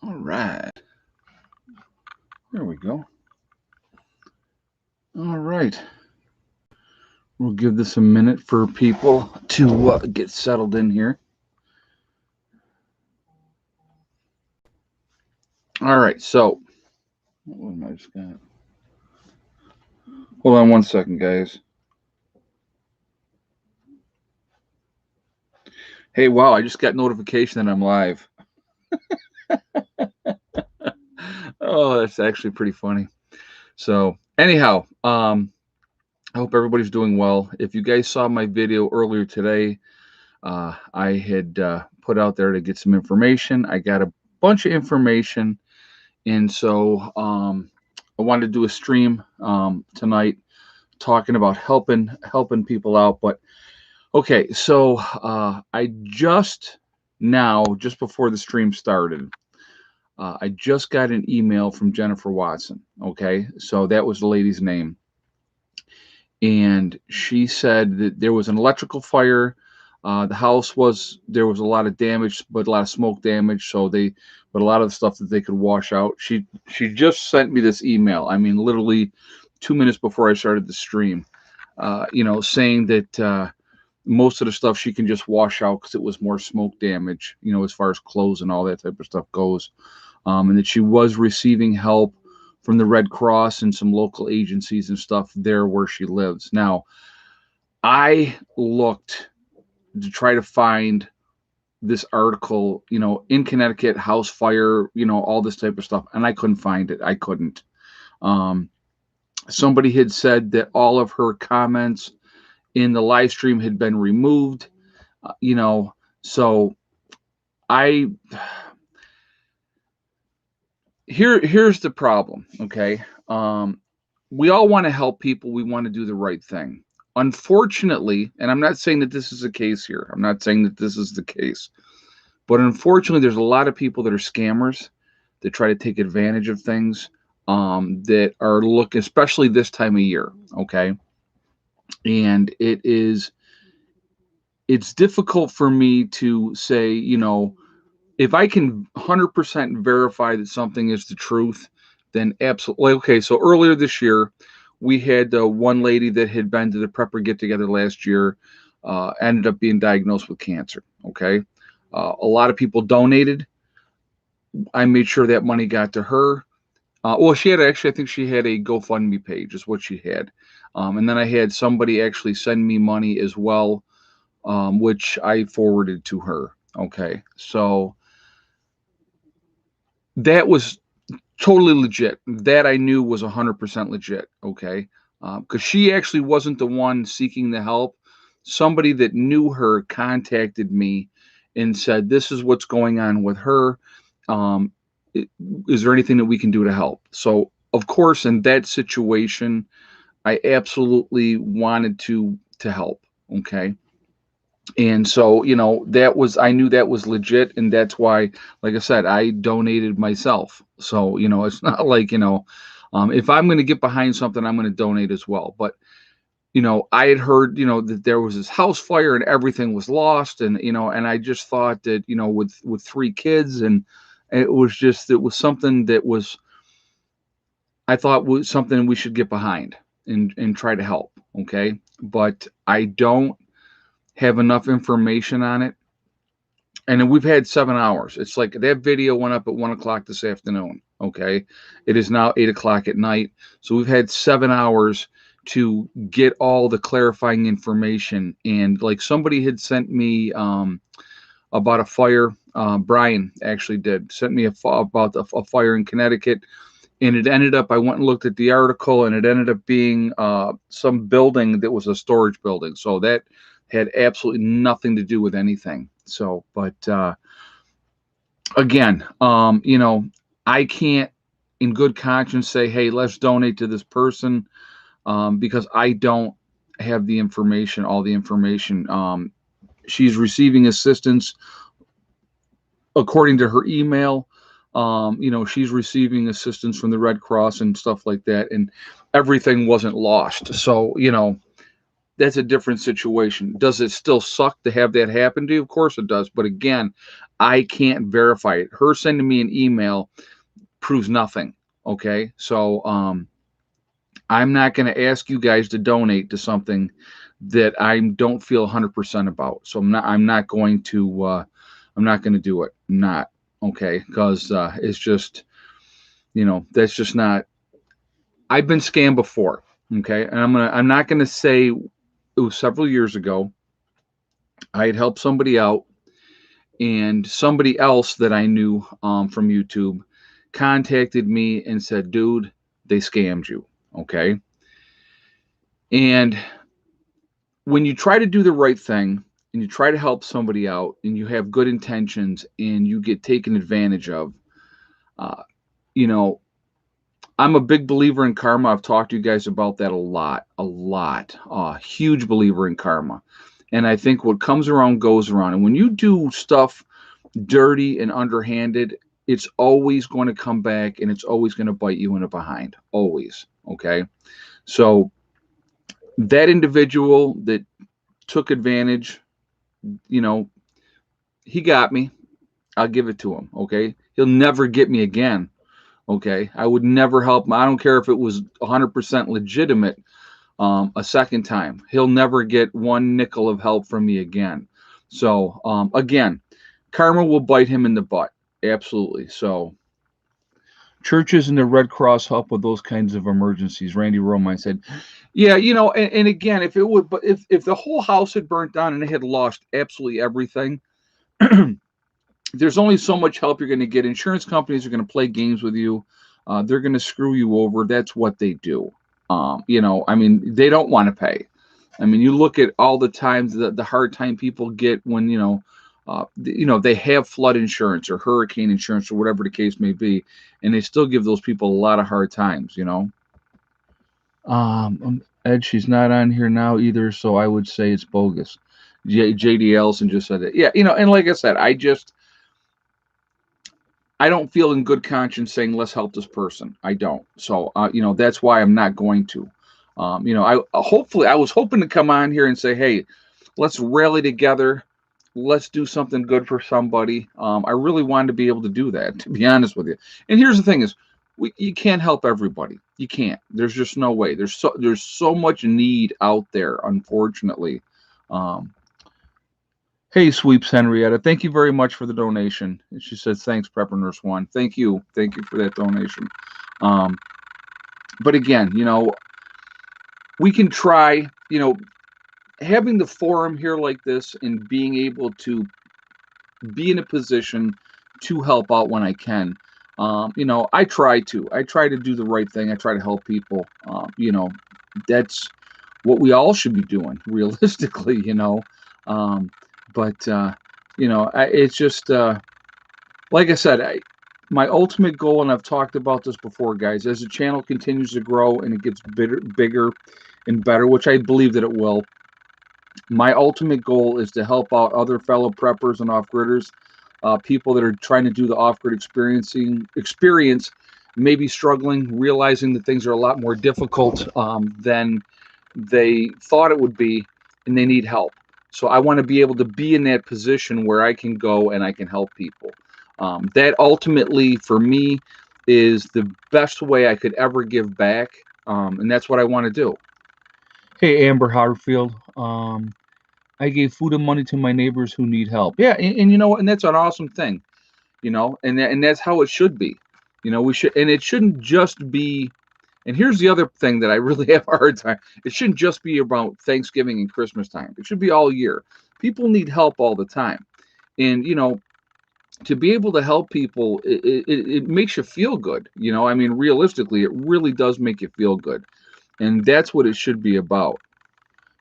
All right. There we go. All right. We'll give this a minute for people to get settled in here. All right. So, what am I just got? Hold on one second, guys. Hey, wow! I just got notification that I'm live. Oh, that's actually pretty funny. So, anyhow, I hope everybody's doing well. If you guys saw my video earlier today, I had put out there to get some information. I got a bunch of information, and so I wanted to do a stream tonight talking about helping people out. But okay, so I just before the stream started, I just got an email from Jennifer Watson. Okay, so that was the lady's name, and she said that there was an electrical fire. The house there was a lot of damage, but a lot of smoke damage. But a lot of the stuff that they could wash out. She just sent me this email. I mean, literally 2 minutes before I started the stream. Saying that most of the stuff she can just wash out because it was more smoke damage. As far as clothes and all that type of stuff goes, and that she was receiving help from the Red Cross and some local agencies and stuff there where she lives. Now, I looked to try to find this article, in Connecticut, house fire, all this type of stuff, and I couldn't find it. I couldn't. Somebody had said that all of her comments in the live stream had been removed, so I here's the problem. Okay. We all want to help people. We want to do the right thing. Unfortunately, and I'm not saying that this is the case here. I'm not saying that this is the case. But unfortunately, there's a lot of people that are scammers that try to take advantage of things that are looking, especially this time of year. Okay. And it's difficult for me to say, if I can 100% verify that something is the truth, then absolutely. Okay, so earlier this year, we had one lady that had been to the prepper get together last year, ended up being diagnosed with cancer. Okay, a lot of people donated. I made sure that money got to her. Well, she had actually, I think she had a GoFundMe page, is what she had. And then I had somebody actually send me money as well, which I forwarded to her. Okay, so that was totally legit. That I knew was 100% legit. Okay, because she actually wasn't the one seeking the help. Somebody that knew her contacted me and said, "This is what's going on with her. Um, is there anything that we can do to help?" So, of course, in that situation, I absolutely wanted to help. Okay. And so, I knew that was legit. And that's why, like I said, I donated myself. So, it's not like, if I'm going to get behind something, I'm going to donate as well. But, I had heard, that there was this house fire and everything was lost. And I just thought that, with three kids, and it was something that I thought was something we should get behind and try to help. Okay. But I don't have enough information on it. And we've had 7 hours. It's like that video went up at 1 o'clock this afternoon. Okay. It is now 8 o'clock at night. So we've had 7 hours to get all the clarifying information. And like somebody had sent me about a fire. Brian actually sent me about a fire in Connecticut. And it ended up, I went and looked at the article, and it ended up being some building that was a storage building. So that had absolutely nothing to do with anything. So, but again, I can't in good conscience say, hey, let's donate to this person, because I don't have the information, all the information. She's receiving assistance according to her email. She's receiving assistance from the Red Cross and stuff like that, and everything wasn't lost. So, that's a different situation. Does it still suck to have that happen to you? Of course it does. But again, I can't verify it. Her sending me an email proves nothing. Okay. So I'm not going to ask you guys to donate to something that I don't feel 100% about. So I'm not going to I'm not going to do it. I'm not. Okay, because it's just, that's just not. I've been scammed before. Okay, and I'm not going to say it was several years ago. I had helped somebody out, and somebody else that I knew from YouTube contacted me and said, "Dude, they scammed you." Okay, and when you try to do the right thing and you try to help somebody out and you have good intentions and you get taken advantage of, uh, you know, I'm a big believer in karma. I've talked to you guys about that a lot, a lot. Huge believer in karma. And I think what comes around goes around. And when you do stuff dirty and underhanded, it's always going to come back and it's always going to bite you in the behind. Always. Okay. So that individual that took advantage, you know, he got me. I'll give it to him. Okay. He'll never get me again. Okay. I would never help him. I don't care if it was 100% legitimate a second time. He'll never get one nickel of help from me again. So, again, karma will bite him in the butt. Absolutely. So, churches and the Red Cross help with those kinds of emergencies. Randy Romine said, "Yeah, and again, if it would, but if the whole house had burnt down and it had lost absolutely everything, there's only so much help you're going to get. Insurance companies are going to play games with you. They're going to screw you over. That's what they do. I mean, they don't want to pay. I mean, you look at all the times the hard time people get when they have flood insurance or hurricane insurance or whatever the case may be, and they still give those people a lot of hard times. Ed, she's not on here now either, so I would say it's bogus. JD Ellison just said it. Yeah, and like I said, I don't feel in good conscience saying let's help this person. I don't. So that's why I'm not going to. I was hoping to come on here and say, hey, let's rally together. Let's do something good for somebody. I really wanted to be able to do that, to be honest with you. And here's the thing: is you can't help everybody. You can't. There's just no way. There's so much need out there, unfortunately. Um, Hey, Sweeps Henrietta, thank you very much for the donation. And she says, thanks, Prepper Nurse One. Thank you. Thank you for that donation. But again, we can try, having the forum here like this and being able to be in a position to help out when I can. I try to do the right thing. I try to help people. That's what we all should be doing, realistically, it's just like I said, my ultimate goal, and I've talked about this before, guys, as the channel continues to grow and it gets bigger and better, which I believe that it will. My ultimate goal is to help out other fellow preppers and off-gridders, people that are trying to do the off-grid experience, maybe struggling, realizing that things are a lot more difficult than they thought it would be, and they need help. So I want to be able to be in that position where I can go and I can help people. That ultimately, for me, is the best way I could ever give back, and that's what I want to do. Hey, Amber Harfield. I gave food and money to my neighbors who need help. Yeah, and you know what? And that's an awesome thing, and that's how it should be. We should, and it shouldn't just be. And here's the other thing that I really have a hard time. It shouldn't just be about Thanksgiving and Christmas time. It should be all year. People need help all the time. And, to be able to help people, it makes you feel good. I mean, realistically, it really does make you feel good. And that's what it should be about.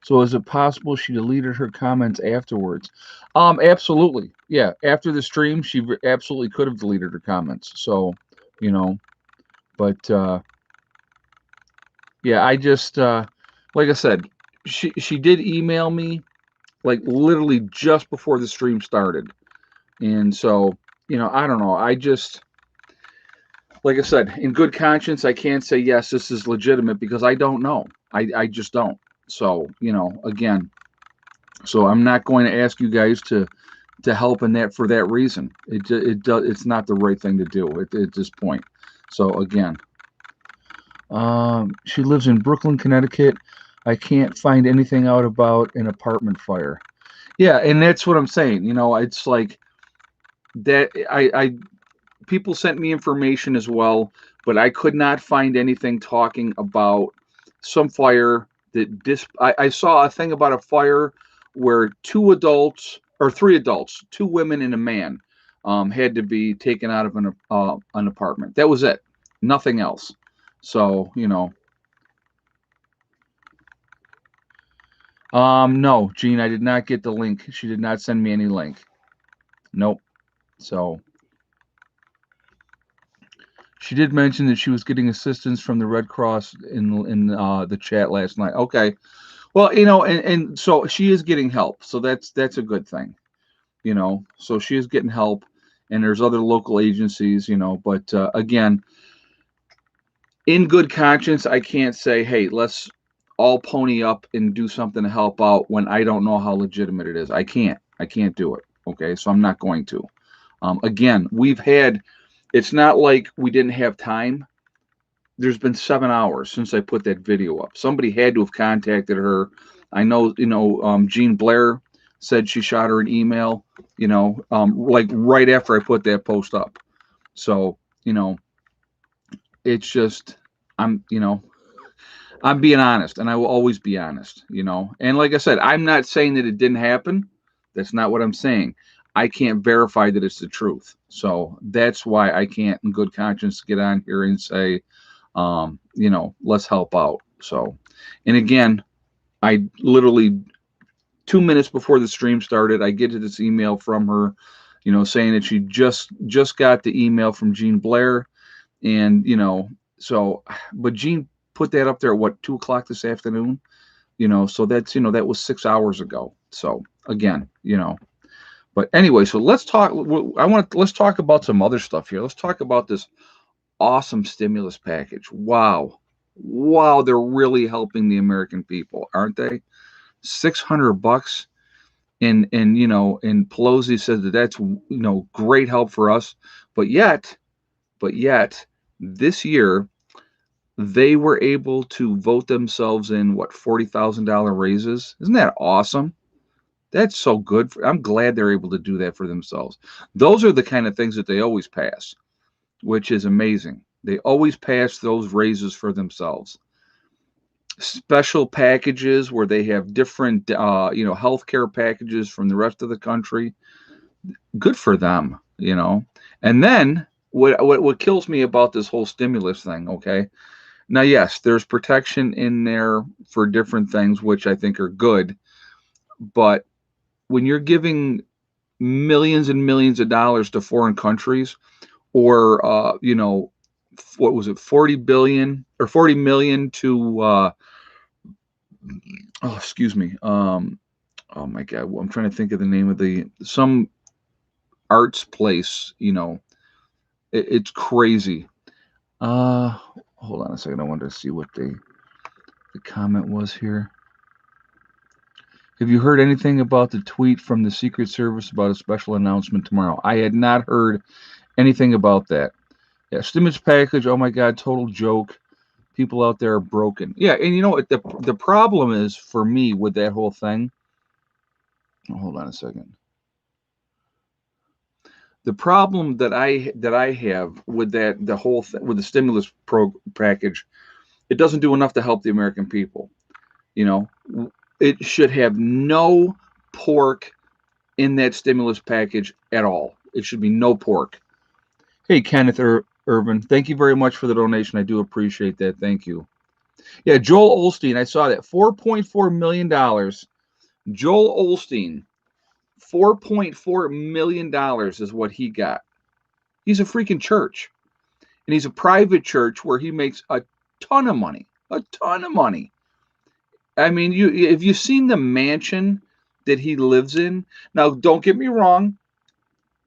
So is it possible she deleted her comments afterwards? Absolutely. Yeah. After the stream, she absolutely could have deleted her comments. So, but, yeah, I just like I said, she did email me like literally just before the stream started. And so, I don't know. I just, like I said, in good conscience, I can't say yes, this is legitimate because I don't know. I just don't. So, again, so I'm not going to ask you guys to help in that for that reason. It's not the right thing to do at this point. So again, she lives in Brooklyn, Connecticut. I can't find anything out about an apartment fire. Yeah, and that's what I'm saying. It's like that. I people sent me information as well, but I could not find anything talking about some fire that I saw a thing about a fire where two adults or three adults, two women and a man, had to be taken out of an apartment. That was it. Nothing else. So no, Gene, I did not get the link. She did not send me any link. Nope. So she did mention that she was getting assistance from the Red Cross in the chat last night. Okay, well, and so she is getting help, so that's a good thing. So she is getting help, and there's other local agencies. But again, in good conscience, I can't say, hey, let's all pony up and do something to help out when I don't know how legitimate it is. I can't do it. Okay, so I'm not going to. Again, it's not like we didn't have time. There's been 7 hours since I put that video up. Somebody had to have contacted her. I know, Jean Blair said she shot her an email, like right after I put that post up. So, it's just, I'm, I'm being honest, and I will always be honest, And like I said, I'm not saying that it didn't happen. That's not what I'm saying. I can't verify that it's the truth. So that's why I can't, in good conscience, get on here and say, let's help out. So, and again, I literally 2 minutes before the stream started, I get to this email from her, saying that she just got the email from Jean Blair, and so, but Jean put that up there at what 2 o'clock this afternoon, so that's that was 6 hours ago. So again, but anyway, so let's talk. Let's talk about some other stuff here. Let's talk about this awesome stimulus package. Wow, they're really helping the American people, aren't they? $600, and Pelosi says that that's great help for us, but yet this year they were able to vote themselves in what $40,000 raises. Isn't that awesome? That's so good. I'm glad they're able to do that for themselves. Those are the kind of things that they always pass, which is amazing. They always pass those raises for themselves. Special packages where they have different, healthcare packages from the rest of the country. Good for them, And then what kills me about this whole stimulus thing, okay? Now, yes, there's protection in there for different things, which I think are good. But when you're giving millions and millions of dollars to foreign countries, or what was it, 40 billion or 40 million to excuse me, oh my god, I'm trying to think of the name of some arts place, it's crazy. Hold on a second, I wanted to see what the comment was here. Have you heard anything about the tweet from the Secret Service about a special announcement tomorrow? I had not heard anything about that. Yeah, stimulus package, oh my god, total joke. People out there are broken. Yeah, and you know what the problem is for me with that whole thing? Hold on a second. The problem that I have with the whole with the stimulus package, it doesn't do enough to help the American people. It should have no pork in that stimulus package at all. It should be no pork. Hey, Kenneth Irvin, thank you very much for the donation. I do appreciate that. Thank you. Yeah, Joel Osteen, I saw that. $4.4 million. Joel Osteen, $4.4 million is what he got. He's a freaking church. And he's a private church where he makes a ton of money. A ton of money. I mean, if you've seen the mansion that he lives in, now don't get me wrong,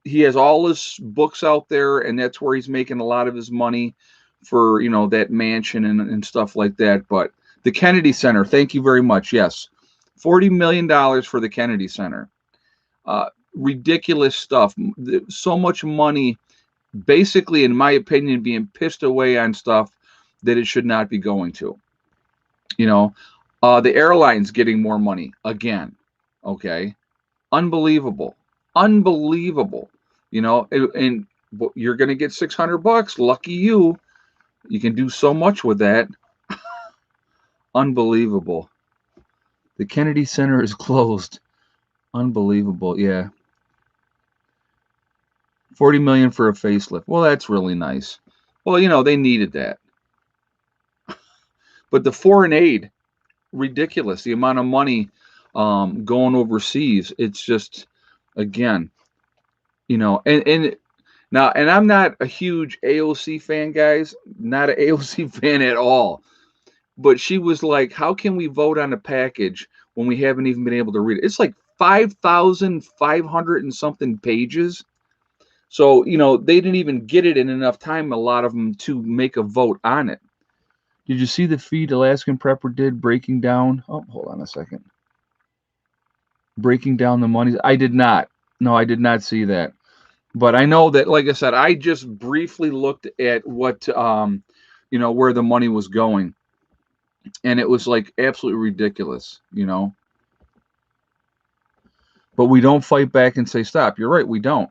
he has all his books out there, and that's where he's making a lot of his money for that mansion and stuff like that. But The Kennedy Center. Thank you very much. Yes. $40 million for the Kennedy Center. Ridiculous stuff. So much money, basically, in my opinion, being pissed away on stuff that it should not be going to. You know, the airlines getting more money again. Okay. Unbelievable. Unbelievable. And you're going to get $600. Lucky you. You can do so much with that. Unbelievable. The Kennedy Center is closed. Unbelievable. Yeah. 40 million for a facelift. Well, that's really nice. Well, they needed that. But the foreign aid, ridiculous. The amount of money going overseas. It's just, again, and now, and I'm not a huge AOC fan, guys. Not an AOC fan at all. But she was like, how can we vote on a package when we haven't even been able to read it? It's like 5,500 and something pages. So, they didn't even get it in enough time, a lot of them, to make a vote on it. Did you see the feed Alaskan Prepper did breaking down? Oh, hold on a second. Breaking down the money. I did not. No, I did not see that. But I know that, like I said, I just briefly looked at what, where the money was going. And it was like absolutely ridiculous. But we don't fight back and say, stop. You're right, we don't.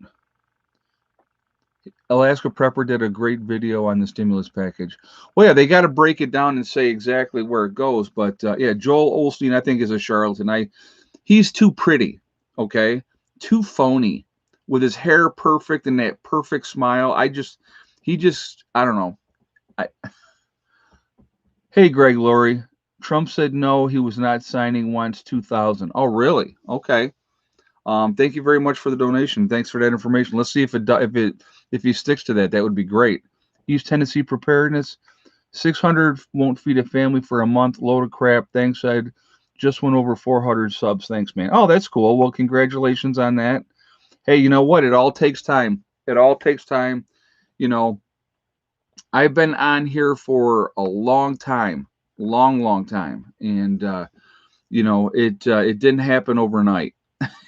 Alaska Prepper did a great video on the stimulus package. Well, yeah, they got to break it down and say exactly where it goes. But yeah, Joel Osteen, I think, is a charlatan. He's too pretty, okay? Too phony, with his hair perfect and that perfect smile. I don't know. Hey, Greg Laurie. Trump said no, he was not signing once 2000. Oh, really? Okay. Thank you very much for the donation. Thanks for that information. Let's see if he sticks to that. That would be great. East Tennessee preparedness. 600 won't feed a family for a month. Load of crap. Thanks, Ed. Just went over 400 subs. Thanks, man. Oh, that's cool. Well, congratulations on that. Hey, you know what? It all takes time. It all takes time. I've been on here for a long time, long time, and it didn't happen overnight.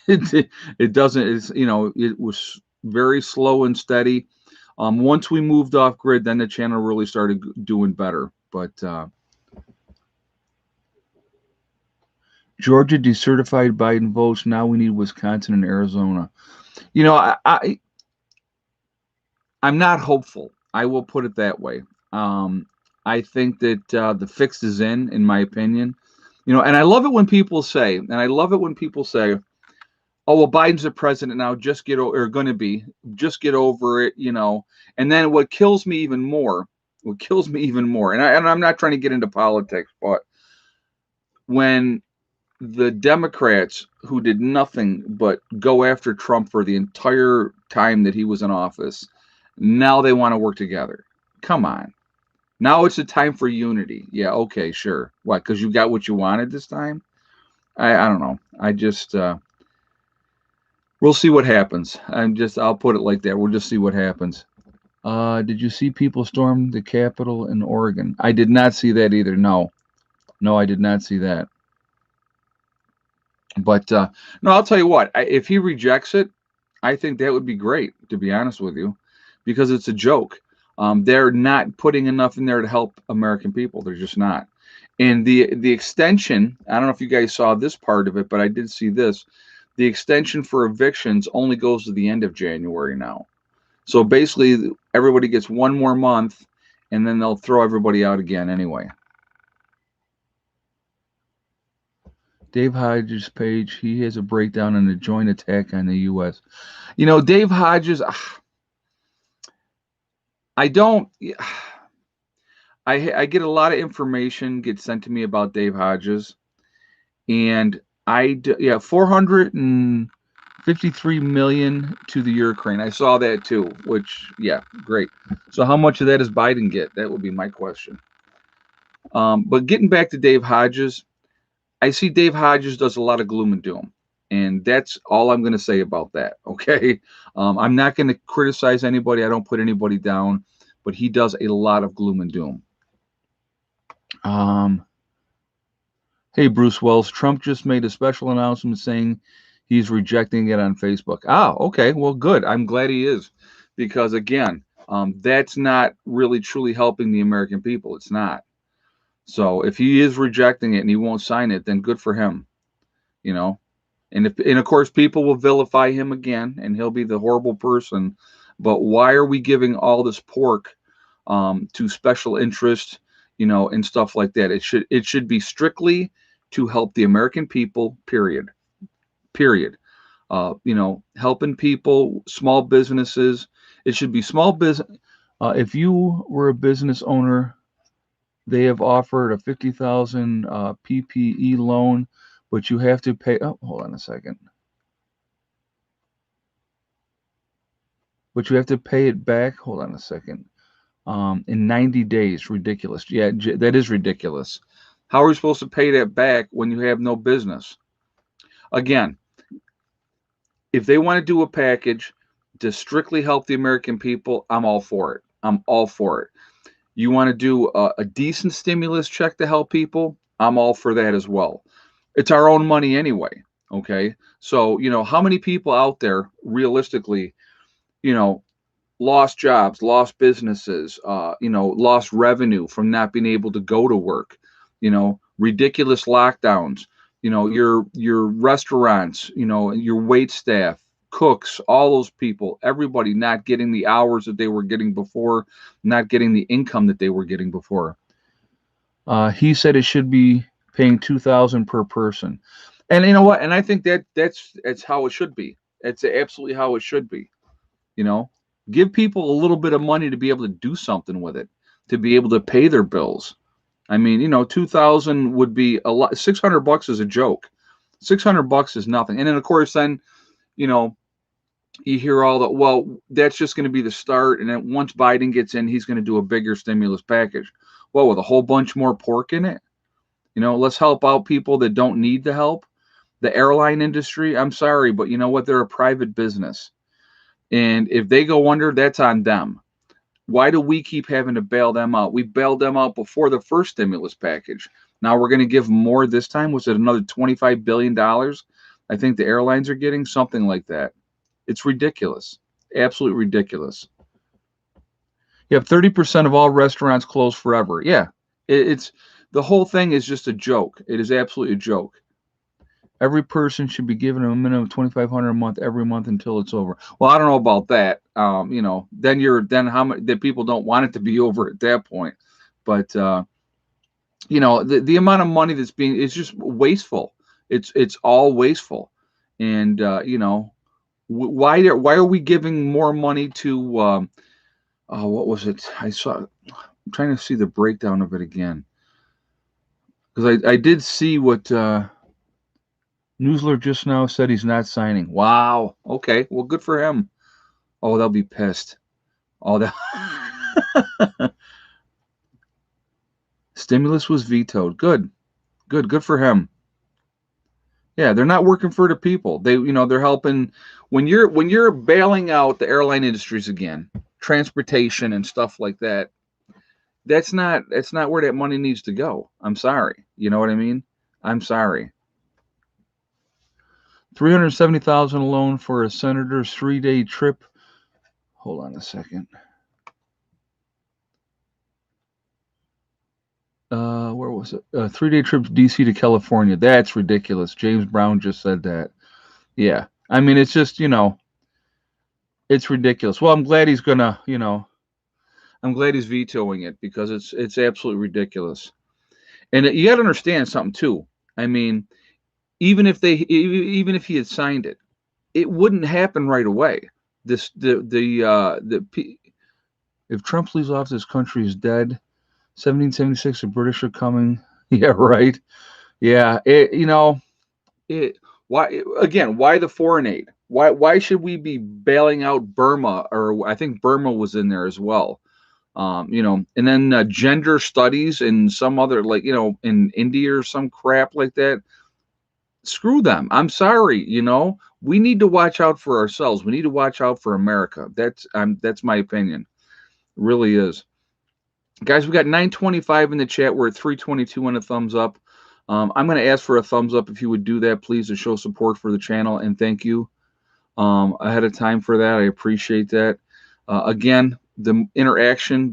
It doesn't. It was very slow and steady. Once we moved off grid, then the channel really started doing better. But Georgia decertified Biden votes. Now we need Wisconsin and Arizona. I'm not hopeful. I will put it that way. I think that the fix is in my opinion. And I love it when people say, oh, well, Biden's the president now, just get over, or going to be, just get over it, And then what kills me even more, and I'm not trying to get into politics, but when the Democrats, who did nothing but go after Trump for the entire time that he was in office, now they want to work together. Come on. Now it's a time for unity. Yeah, okay, sure. What, because you got what you wanted this time? I don't know. We'll see what happens. I'll put it like that. We'll just see what happens. Did you see people storm the Capitol in Oregon? I did not see that either. No, I did not see that. But no, I'll tell you what. If he rejects it, I think that would be great, to be honest with you, because it's a joke. They're not putting enough in there to help American people. They're just not. And the extension, I don't know if you guys saw this part of it, but I did see this. The extension for evictions only goes to the end of January now. So basically, everybody gets one more month, and then they'll throw everybody out again anyway. Dave Hodges' page, he has a breakdown on the joint attack on the U.S. Dave Hodges, I get a lot of information gets sent to me about Dave Hodges, and 453 million to the Ukraine. I saw that too, which, yeah, great. So how much of that does Biden get? That would be my question. But getting back to Dave Hodges, I see Dave Hodges does a lot of gloom and doom, and that's all I'm going to say about that. Okay. I'm not going to criticize anybody. I don't put anybody down, but he does a lot of gloom and doom. Hey, Bruce Wells, Trump just made a special announcement saying he's rejecting it on Facebook. Ah, okay. Well, good. I'm glad he is. Because again, that's not really truly helping the American people. It's not. So if he is rejecting it and he won't sign it, then good for him, you know. And of course people will vilify him again and he'll be the horrible person. But why are we giving all this pork to special interest, and stuff like that? It should be strictly to help the American people, period. Period. Helping people, small businesses. It should be small business. If you were a business owner, they have offered a 50,000 PPE loan, but you have to pay. Oh, hold on a second. But you have to pay it back. Hold on a second. In 90 days. Ridiculous. Yeah, that is ridiculous. How are we supposed to pay that back when you have no business? Again, if they want to do a package to strictly help the American people, I'm all for it. I'm all for it. You want to do a decent stimulus check to help people? I'm all for that as well. It's our own money anyway. Okay. So, how many people out there realistically, you know, lost jobs, lost businesses, lost revenue from not being able to go to work, ridiculous lockdowns, your restaurants, your wait staff, cooks, all those people, everybody not getting the hours that they were getting before, not getting the income that they were getting before. He said it should be paying 2,000 per person, and you know what? And I think that's how it should be. It's absolutely how it should be. You know, give people a little bit of money to be able to do something with it, to be able to pay their bills. I mean, 2,000 would be a lot. $600 is a joke. $600 is nothing. And then of course, then you know you hear all that. Well, that's just going to be the start, and then once Biden gets in, he's going to do a bigger stimulus package. Well, with a whole bunch more pork in it. Let's help out people that don't need the help. The airline industry, I'm sorry, but you know what? They're a private business. And if they go under, that's on them. Why do we keep having to bail them out? We bailed them out before the first stimulus package. Now we're going to give more this time. Was it another $25 billion? I think the airlines are getting something like that. It's ridiculous. Absolutely ridiculous. You have 30% of all restaurants closed forever. Yeah, it's the whole thing is just a joke. It is absolutely a joke. Every person should be given a minimum of 2,500 a month every month until it's over. Well, I don't know about that. Then how much that people don't want it to be over at that point. But the amount of money that's being is just wasteful. It's all wasteful. And why are we giving more money to what was it? I'm trying to see the breakdown of it again, because I did see what Newsler just now said he's not signing. Wow. Okay. Well, good for him. Oh, they'll be pissed. Oh, that stimulus was vetoed. Good. Good. Good for him. Yeah, they're not working for the people. They're helping when you're bailing out the airline industries again, transportation and stuff like that. That's not where that money needs to go. I'm sorry. You know what I mean? I'm sorry. 370,000 alone for a senator's 3-day trip. Hold on a second. Where was it? 3-day trip to DC to California. That's ridiculous. James Brown just said that. Yeah. I mean, it's just, it's ridiculous. Well, I'm glad he's gonna, I'm glad he's vetoing it because it's absolutely ridiculous. And you got to understand something too. I mean, even if he had signed it, it wouldn't happen right away. This if Trump leaves office, this country is dead. 1776, the British are coming. Yeah, right. Yeah, why the foreign aid? Why should we be bailing out Burma? Or I think Burma was in there as well. And then gender studies and some other, like, in India or some crap like that. Screw them. I'm sorry. We need to watch out for ourselves. We need to watch out for America. That's my opinion. It really is. Guys, we got 925 in the chat. We're at 322 on a thumbs up. I'm going to ask for a thumbs up if you would do that, please, to show support for the channel, and thank you ahead of time for that. I appreciate that. Again, the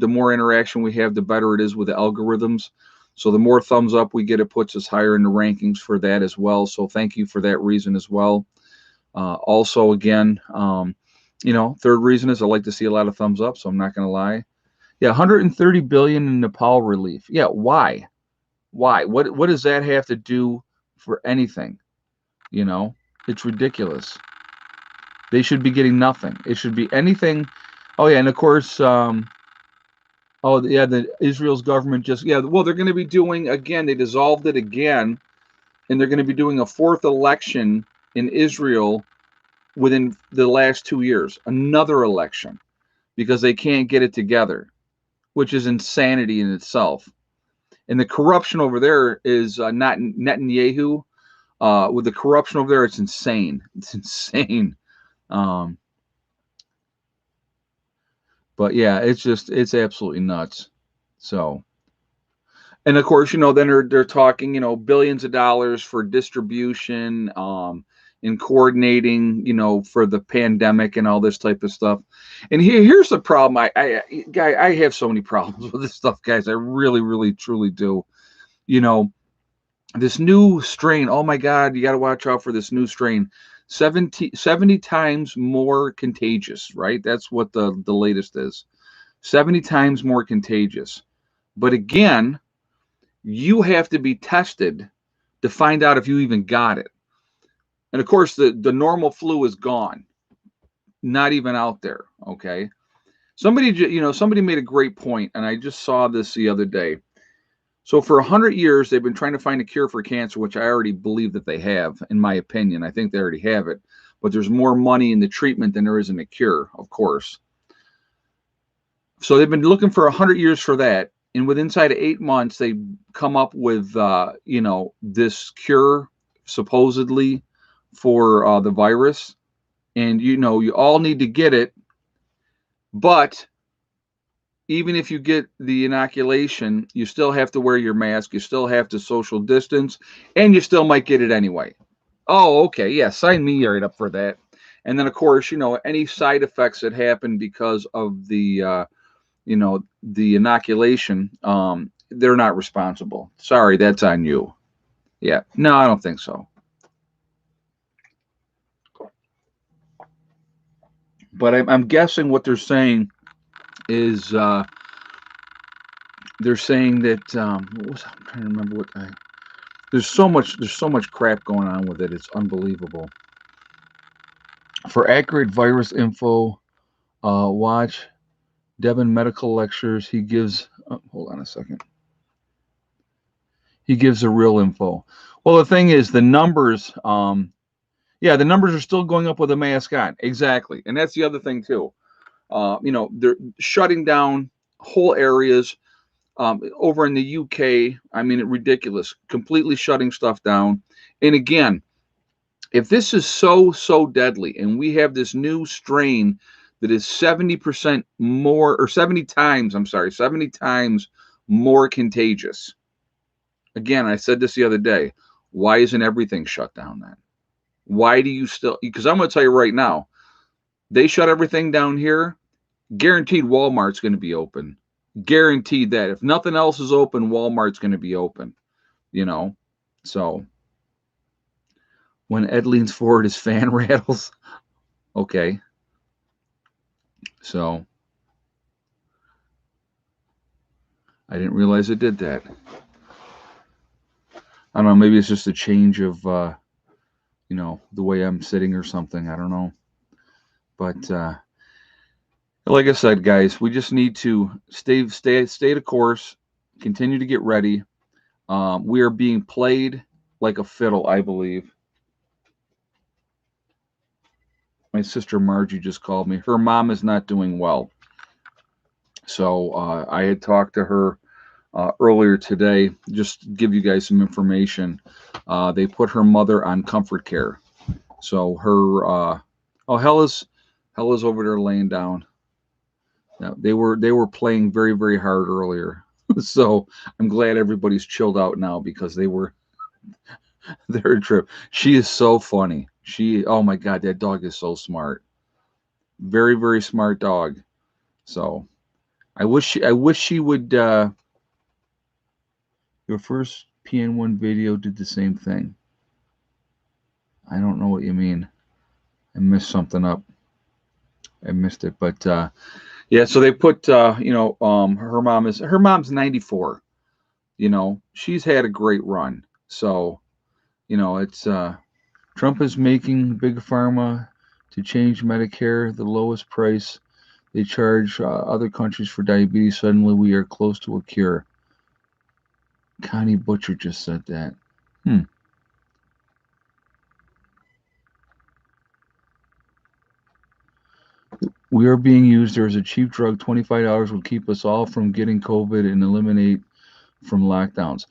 more interaction we have, the better it is with the algorithms. So the more thumbs up we get, it puts us higher in the rankings for that as well. So thank you for that reason as well. Also, again, third reason is I like to see a lot of thumbs up, so I'm not going to lie. Yeah, 130 billion in Nepal relief. Yeah, why? Why? What does that have to do for anything? It's ridiculous. They should be getting nothing. It should be anything. Oh yeah, and of course, oh yeah, the Israel's government well, they're going to be doing again. They dissolved it again, and they're going to be doing a fourth election in Israel within the last 2 years. Another election because they can't get it together, which is insanity in itself. And the corruption over there is not Netanyahu. With the corruption over there, it's insane. It's insane. But yeah, it's absolutely nuts. So, and of course, then they're talking, billions of dollars for distribution, and coordinating, for the pandemic and all this type of stuff. And here's the problem. I have so many problems with this stuff, guys. I really, really, truly do. This new strain. Oh my God, you got to watch out for this new strain. 70 times more contagious, right? That's what the latest is. 70 times more contagious. But again, you have to be tested to find out if you even got it. And of course, the normal flu is gone. Not even out there, okay? Somebody made a great point, and I just saw this the other day. So for 100 years, they've been trying to find a cure for cancer, which I already believe that they have, in my opinion. I think they already have it. But there's more money in the treatment than there is in the cure, of course. So they've been looking for 100 years for that. And inside of 8 months, they come up with, this cure, supposedly, for the virus. And, you all need to get it. But even if you get the inoculation, you still have to wear your mask. You still have to social distance, and you still might get it anyway. Oh, okay. Yeah, sign me right up for that. And then, of course, any side effects that happen because of the, the inoculation, they're not responsible. Sorry, that's on you. Yeah. No, I don't think so. But I'm guessing what they're saying is they're saying that I'm trying to remember what there's so much crap going on with it. It's unbelievable. For accurate virus info, watch Devin Medical Lectures. He gives hold on a second. He gives the real info. Well, the thing is, the numbers, the numbers are still going up with a mask on. Exactly. And that's the other thing too. They're shutting down whole areas. Over in the UK, I mean, ridiculous, completely shutting stuff down. And again, if this is so deadly, and we have this new strain that is 70% more, or 70 times more contagious. Again, I said this the other day. Why isn't everything shut down then? Why do you still? Because I'm going to tell you right now, they shut everything down here. Guaranteed Walmart's going to be open. Guaranteed that. If nothing else is open, Walmart's going to be open. So when Ed leans forward, his fan rattles. Okay. So I didn't realize it did that. I don't know. Maybe it's just a change of, the way I'm sitting or something. I don't know. But like I said, guys, we just need to stay the course, continue to get ready. We are being played like a fiddle, I believe. My sister Margie just called me. Her mom is not doing well. So I had talked to her earlier today, just to give you guys some information. They put her mother on comfort care. So her, Hella's over there laying down. Now, they were playing very, very hard earlier. So I'm glad everybody's chilled out now because they were They're a trip. She is so funny. Oh my God, that dog is so smart. Very, very smart dog. So I wish she would. Your first PN1 video did the same thing. I don't know what you mean. I missed something up. I missed it, but yeah. So they put, her mom's 94. She's had a great run. So it's Trump is making big pharma to change Medicare the lowest price they charge other countries for diabetes. Suddenly, we are close to a cure. Connie Butcher just said that. Hmm. We are being used. There is a cheap drug. $25 will keep us all from getting COVID and eliminate from lockdowns.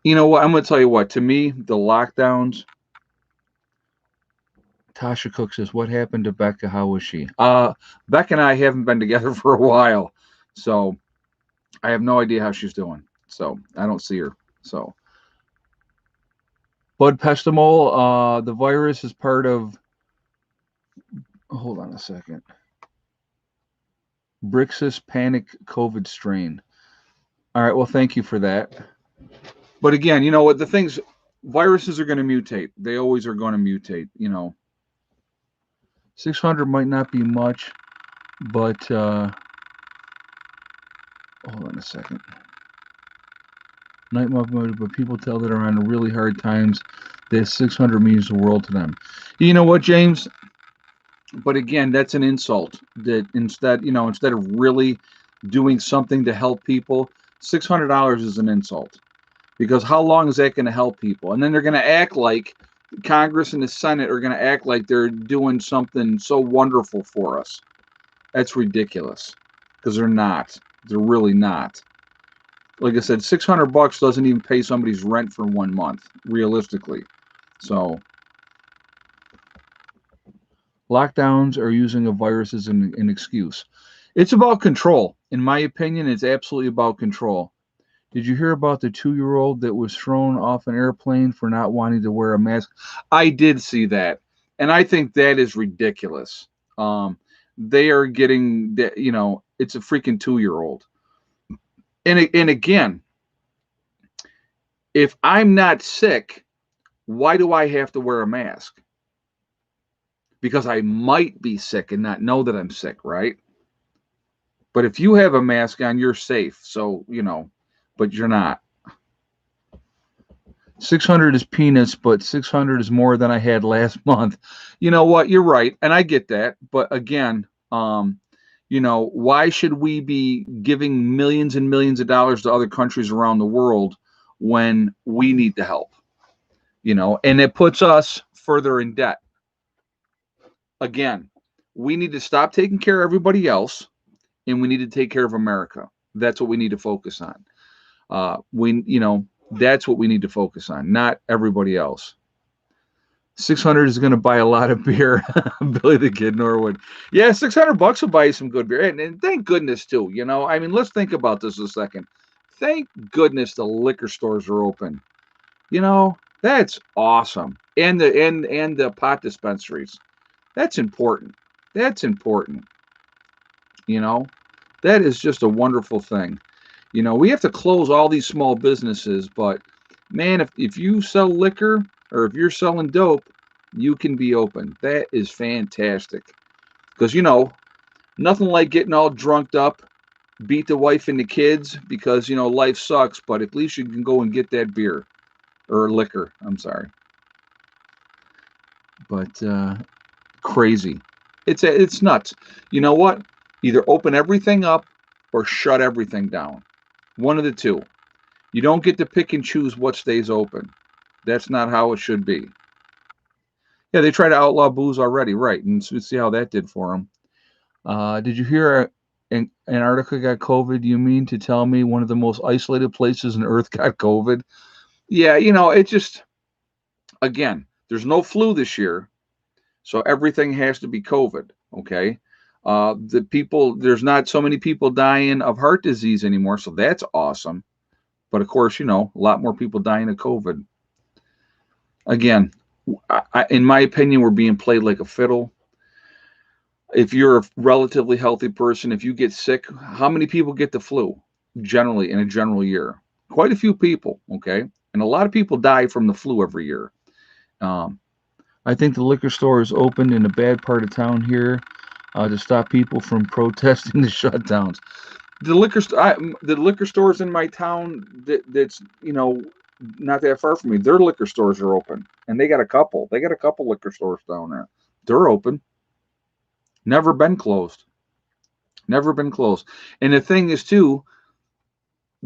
You know what? I'm going to tell you what. To me, the lockdowns. Tasha Cook says, "What happened to Becca? How was she?" Becca and I haven't been together for a while, so I have no idea how she's doing. So I don't see her. So Bud Pestamol, the virus is part of. Hold on a second. Brixus panic COVID strain. All right. Well, thank you for that. But again, you know what? The things, viruses are going to mutate. They always are going to mutate. 600 might not be much, but hold on a second. Night mode, but people tell that are on really hard times that 600 means the world to them. You know what, James? But again, that's an insult. That instead of really doing something to help people, $600 is an insult. Because how long is that going to help people? And then they're going to act like Congress and the Senate are going to act like they're doing something so wonderful for us. That's ridiculous. Because they're not. They're really not. Like I said, $600 doesn't even pay somebody's rent for 1 month, realistically. So lockdowns are using a virus as an excuse. It's about control. In my opinion, it's absolutely about control. Did you hear about the 2-year-old that was thrown off an airplane for not wanting to wear a mask? I did see that. And I think that is ridiculous. They are getting that, it's a freaking 2-year-old. And again, if I'm not sick, why do I have to wear a mask? Because I might be sick and not know that I'm sick, right? But if you have a mask on, you're safe. So, but you're not. 600 is peanuts, but 600 is more than I had last month. You know what? You're right. And I get that. But again, why should we be giving millions and millions of dollars to other countries around the world when we need the help? And it puts us further in debt. Again, we need to stop taking care of everybody else, and we need to take care of America. That's what we need to focus on. That's what we need to focus on, not everybody else. 600 is going to buy a lot of beer. Billy the Kid Norwood. Yeah, $600 will buy you some good beer. And thank goodness, too. Let's think about this a second. Thank goodness the liquor stores are open. That's awesome. And the pot dispensaries. That's important. That's important. That is just a wonderful thing. We have to close all these small businesses, but man, if you sell liquor or if you're selling dope, you can be open. That is fantastic. Because, nothing like getting all drunked up, beat the wife and the kids because, life sucks, but at least you can go and get that beer or liquor. I'm sorry. But crazy. It's nuts. You know what? Either open everything up or shut everything down. One of the two. You don't get to pick and choose what stays open. That's not how it should be. Yeah, they try to outlaw booze already, right? And see how that did for them. Did you hear Antarctica got COVID? You mean to tell me one of the most isolated places on Earth got COVID? Yeah, it just, again, there's no flu this year, so everything has to be COVID, okay? There's not so many people dying of heart disease anymore, so that's awesome. But of course, a lot more people dying of COVID. Again, in my opinion, we're being played like a fiddle. If you're a relatively healthy person, if you get sick, how many people get the flu generally in a general year? Quite a few people, okay? And a lot of people die from the flu every year. Um, I think the liquor store is opened in a bad part of town here to stop people from protesting the shutdowns. The liquor stores in my town that's not that far from me. Their liquor stores are open, and they got a couple. They got a couple liquor stores down there. They're open. Never been closed. Never been closed. And the thing is too,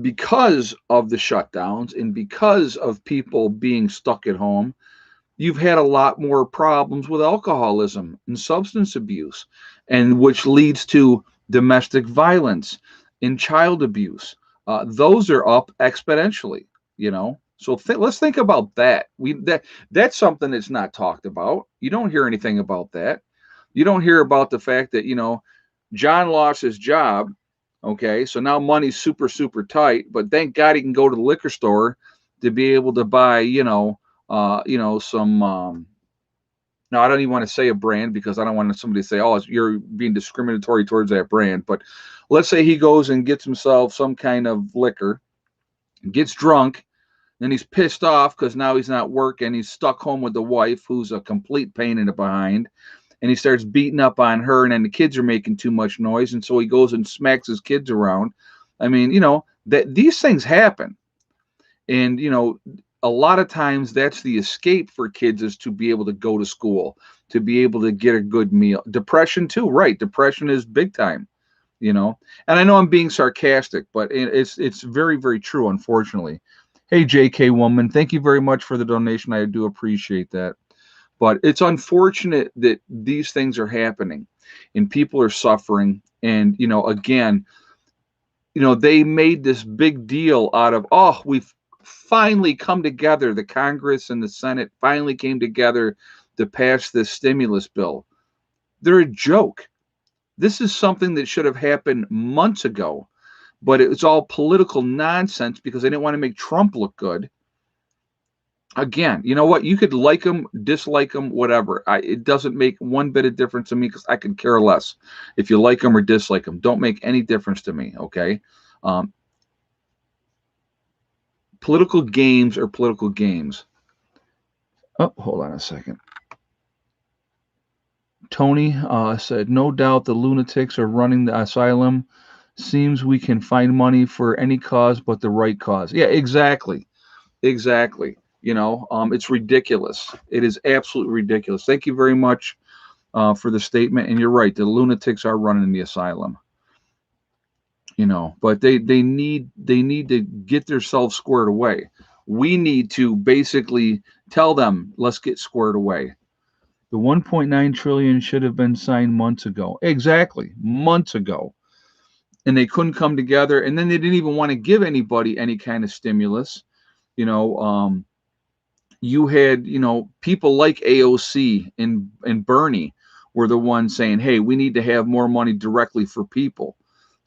because of the shutdowns and because of people being stuck at home, you've had a lot more problems with alcoholism and substance abuse, and which leads to domestic violence and child abuse. Those are up exponentially, you know. So let's think about that. That's something that's not talked about. You don't hear anything about that. You don't hear about the fact that John lost his job. Okay, so now money's super super tight, but thank God he can go to the liquor store to be able to buy some. Now I don't even want to say a brand because I don't want somebody to say, "Oh, you're being discriminatory towards that brand." But let's say he goes and gets himself some kind of liquor, gets drunk, then he's pissed off because now he's not working. He's stuck home with the wife, who's a complete pain in the behind, and he starts beating up on her. And then the kids are making too much noise, and so he goes and smacks his kids around. I mean, that these things happen. And a lot of times that's the escape for kids, is to be able to go to school, to be able to get a good meal. Depression too, right? Depression is big time, you know. And I know I'm being sarcastic, but it's very very true, unfortunately. Hey, JK woman, thank you very much for the donation. I do appreciate that. But it's unfortunate that these things are happening and people are suffering. And again, they made this big deal out of, oh, we've finally come together. The Congress and the Senate finally came together to pass this stimulus bill. They're a joke. This is something that should have happened months ago, but it's all political nonsense because they didn't want to make Trump look good. Again, you know what? You could like him, dislike him, whatever. It doesn't make one bit of difference to me because I could care less if you like him or dislike him. Don't make any difference to me, okay? Um, Political games are political games. Oh, hold on a second. Tony said, no doubt the lunatics are running the asylum. Seems we can find money for any cause but the right cause. Yeah, exactly. Exactly. It's ridiculous. It is absolutely ridiculous. Thank you very much for the statement. And you're right. The lunatics are running the asylum. But they need to get themselves squared away. We need to basically tell them, let's get squared away. The 1.9 trillion should have been signed months ago. Exactly, months ago. And they couldn't come together, and then they didn't even want to give anybody any kind of stimulus. You had people like AOC and Bernie were the ones saying, hey, we need to have more money directly for people.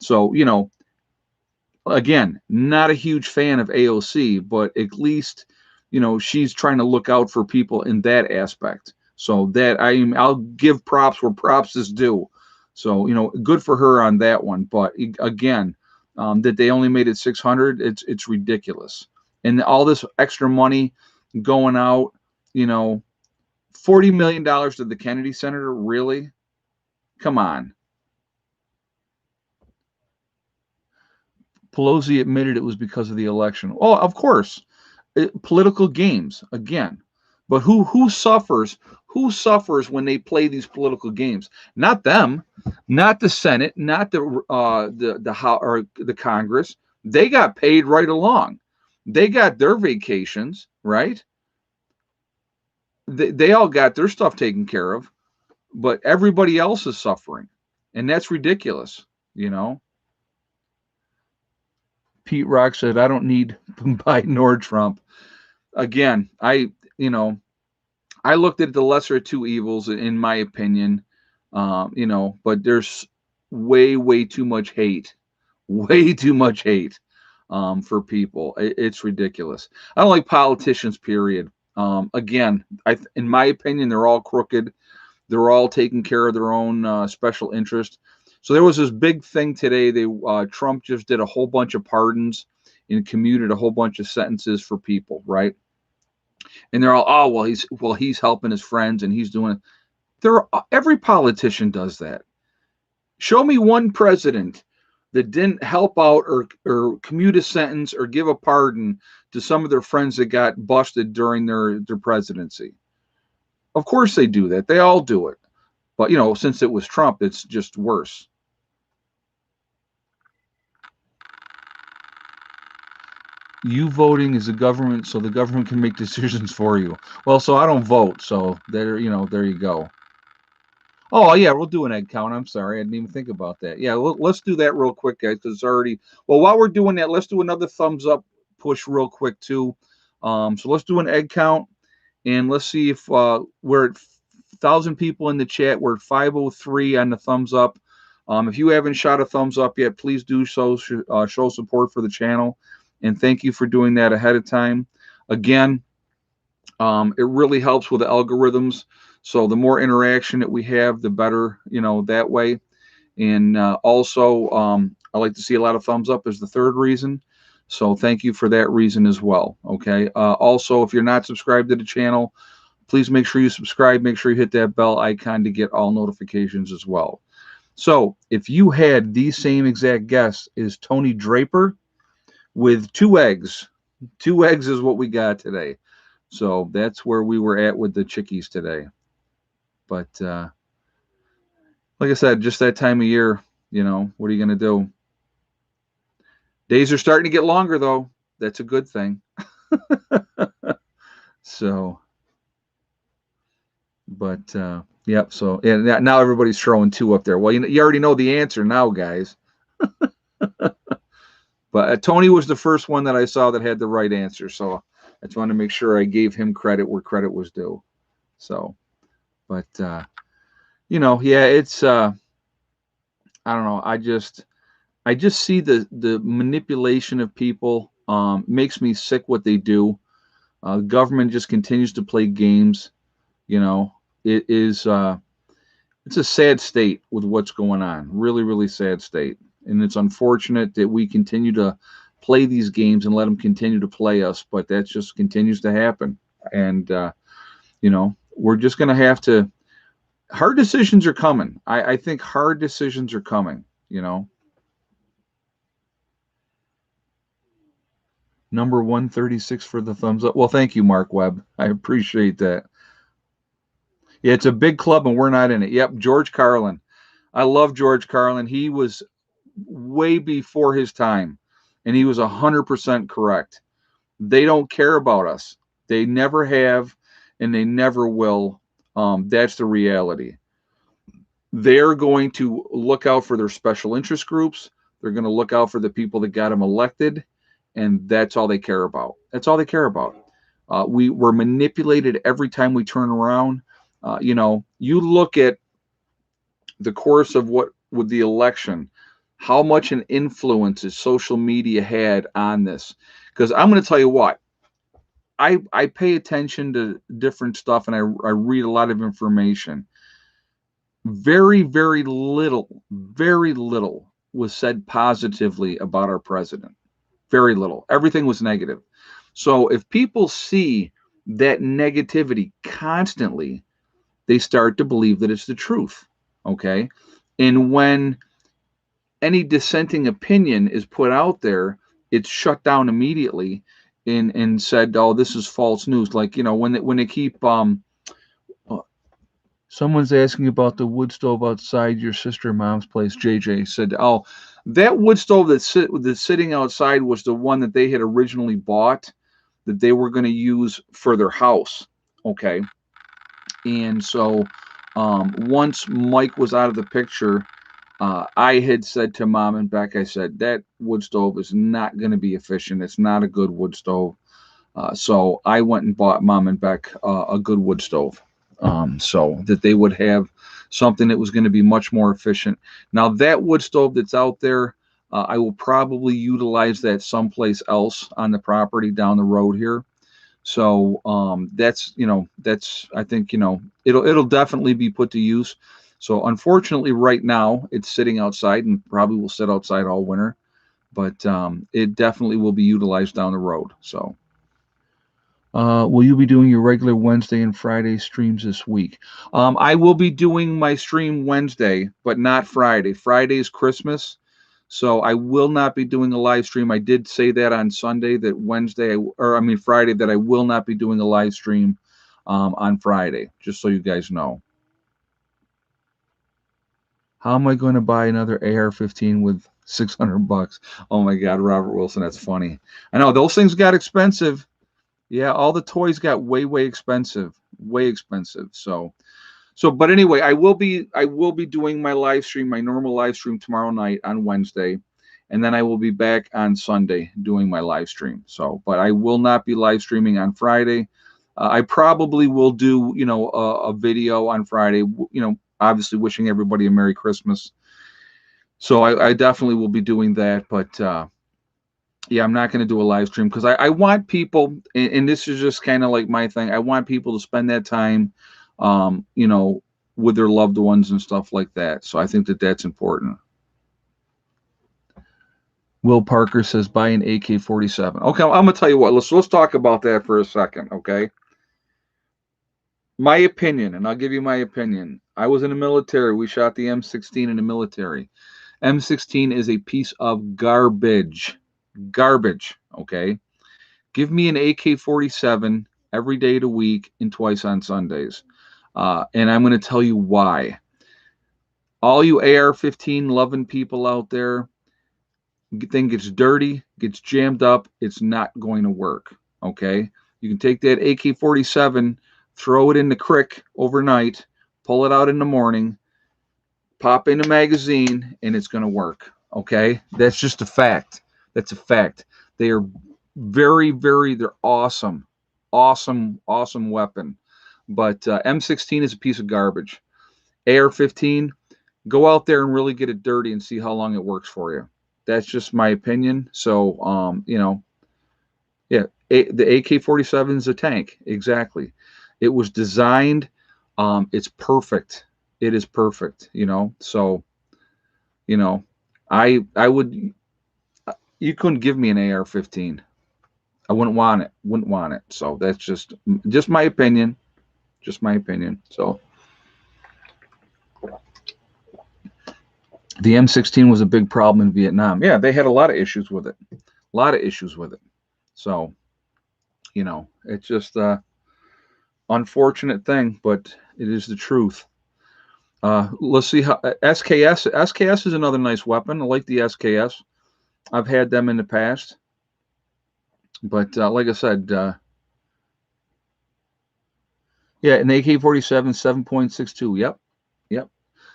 So again, not a huge fan of AOC, but at least she's trying to look out for people in that aspect. So that I'll give props where props is due. So good for her on that one. But again, that they only made it 600, it's ridiculous. And all this extra money going out, $40 million to the Kennedy Center, really? Come on. Pelosi admitted it was because of the election. Well, of course, political games again. But who suffers? Who suffers when they play these political games? Not them, not the Senate, not the House or the Congress. They got paid right along. They got their vacations, right? They all got their stuff taken care of, but everybody else is suffering, and that's ridiculous. Pete Rock said, I don't need Biden or Trump. Again, I looked at the lesser of two evils, in my opinion, but there's way, way too much hate, way too much hate for people. It's ridiculous. I don't like politicians, period. Again, in my opinion, they're all crooked. They're all taking care of their own special interest. So there was this big thing today. Trump just did a whole bunch of pardons and commuted a whole bunch of sentences for people, right? And they're all, oh, well, he's helping his friends and he's doing it. Every politician does that. Show me one president that didn't help out or commute a sentence or give a pardon to some of their friends that got busted during their presidency. Of course they do that. They all do it. But, since it was Trump, it's just worse. You voting is the government, so the government can make decisions for you. Well, so I don't vote, so there you go. Oh yeah, we'll do an egg count. I'm sorry, I didn't even think about that. Yeah, let's do that real quick, guys, because it's already. Well, while we're doing that, let's do another thumbs up push real quick too. So let's do an egg count, and let's see if we're at 1,000 people in the chat. We're at 503 on the thumbs up. If you haven't shot a thumbs up yet, please do so. Show support for the channel, and thank you for doing that ahead of time. Again, it really helps with the algorithms. So the more interaction that we have, the better, that way. And also, I like to see a lot of thumbs up as the third reason. So thank you for that reason as well. Okay. Also, if you're not subscribed to the channel, please make sure you subscribe. Make sure you hit that bell icon to get all notifications as well. So if you had the same exact guess as Tony Draper with 2 eggs is what we got today. So that's where we were at with the chickies today. But like I said, just that time of year, what are you going to do? Days are starting to get longer, though. That's a good thing. So, but yep. So, and now everybody's throwing 2 up there. Well, you already know the answer now, guys. But Tony was the first one that I saw that had the right answer. So I just wanted to make sure I gave him credit where credit was due. So, but yeah, it's I don't know. I just see the manipulation of people. Makes me sick what they do. The government just continues to play games. It is it's a sad state with what's going on. Really, really sad state. And it's unfortunate that we continue to play these games and let them continue to play us, but that just continues to happen. And we're just going to have to. Hard decisions are coming. I think hard decisions are coming. Number 136 for the thumbs up. Well, thank you, Mark Webb. I appreciate that. Yeah, it's a big club and we're not in it. Yep, George Carlin. I love George Carlin. He was way before his time, and he was 100% correct. They don't care about us. They never have, and they never will. That's the reality. They're going to look out for their special interest groups. They're going to look out for the people that got them elected, and that's all they care about. That's all they care about. We were manipulated every time we turn around. You look at the course of what with the election, how much an influence is social media had on this. Because I'm going to tell you what, I pay attention to different stuff and I read a lot of information. Very, very little was said positively about our president. Very little. Everything was negative. So if people see that negativity constantly, they start to believe that it's the truth. Okay. And when any dissenting opinion is put out there, it's shut down immediately and said, oh, this is false news. Like, when they keep, someone's asking about the wood stove outside your sister mom's place. JJ said, oh, that wood stove that's sitting outside was the one that they had originally bought that they were going to use for their house. Okay. And so once Mike was out of the picture, I had said to Mom and Beck, I said, that wood stove is not going to be efficient. It's not a good wood stove. So I went and bought Mom and Beck a good wood stove so that they would have something that was going to be much more efficient. Now, that wood stove that's out there, I will probably utilize that someplace else on the property down the road here. So that's, that's, I think, it'll definitely be put to use. So unfortunately, right now it's sitting outside and probably will sit outside all winter, but it definitely will be utilized down the road. So. Will you be doing your regular Wednesday and Friday streams this week? I will be doing my stream Wednesday, but not Friday. Friday is Christmas, so I will not be doing a live stream. I did say that on Sunday that Friday, that I will not be doing a live stream on Friday, just so you guys know. How am I going to buy another AR-15 with $600? Oh my God, Robert Wilson, that's funny. I know those things got expensive. Yeah, all the toys got way expensive, way expensive. But anyway, I will be doing my live stream, my normal live stream tomorrow night on Wednesday, and then I will be back on Sunday doing my live stream. So, but I will not be live streaming on Friday. I probably will do, a video on Friday. Obviously wishing everybody a Merry Christmas. So I definitely will be doing that, but. Yeah, I'm not going to do a live stream because I want people, and this is just kind of like my thing. I want people to spend that time, um, you know, with their loved ones and stuff like that. So I think that that's important. Will Parker says buy an AK-47. Okay, I'm gonna tell you what. Let's talk about that for a second. Okay, my opinion, and I'll give you my opinion. I was in the military. We shot the M16 in the military. M16 is a piece of garbage. Garbage. Okay. Give me an AK-47 every day of the week and twice on Sundays. And I'm going to tell you why. All you AR-15 loving people out there, thing gets dirty, gets jammed up, it's not going to work. Okay? You can take that AK-47, throw it in the crick overnight, pull it out in the morning, pop in the magazine, and it's going to work. Okay? That's just a fact. That's a fact. They are they're awesome, awesome weapon. But M16 is a piece of garbage. AR-15, go out there and really get it dirty and see how long it works for you. That's just my opinion. So, yeah, the AK-47 is a tank. Exactly. It was designed. It's perfect. It is perfect. So, you know, I would. You couldn't give me an AR-15. I wouldn't want it. Wouldn't want it. So that's just my opinion. Just my opinion. So the M16 was a big problem in Vietnam. Yeah, they had a lot of issues with it. A lot of issues with it. So, it's just a unfortunate thing, but it is the truth. Let's see how SKS. SKS is another nice weapon. I like the SKS. I've had them in the past, but like I said, yeah, an AK-47 7.62. Yep.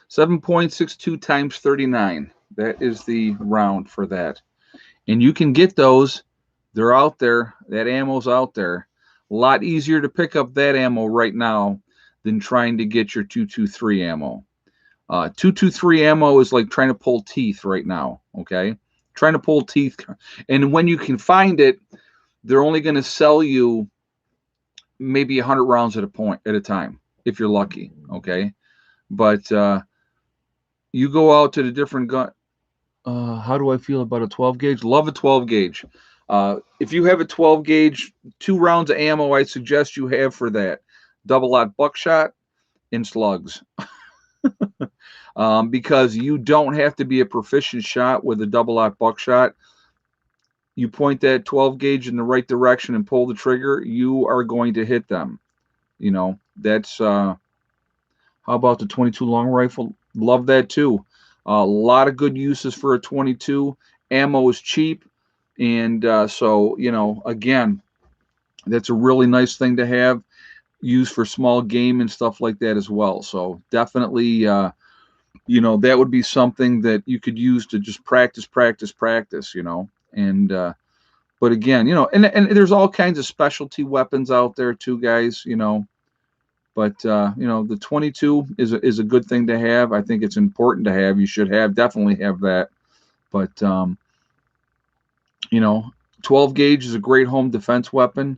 7.62 times 39. That is the round for that. And you can get those. They're out there. That ammo's out there. A lot easier to pick up that ammo right now than trying to get your 223 ammo. 223 ammo is like trying to pull teeth right now. Okay, trying to pull teeth. And when you can find it, they're only going to sell you maybe 100 rounds at a time if you're lucky. Okay, but you go out to the different gun. How do I feel about a 12 gauge? Love a 12 gauge. If you have a 12 gauge, 2 rounds of ammo, I suggest you have for that. Double-aught buckshot and slugs. Because you don't have to be a proficient shot with a double-aught buckshot. You point that 12 gauge in the right direction and pull the trigger, you are going to hit them. That's how about the 22 long rifle? Love that too. A lot of good uses for a 22. Ammo is cheap, and so again, that's a really nice thing to have. Used for small game and stuff like that as well. So definitely, that would be something that you could use to just practice. And but again, and there's all kinds of specialty weapons out there too, guys. But the 22 is a good thing to have. I think it's important to have. You should definitely have that. But 12 gauge is a great home defense weapon.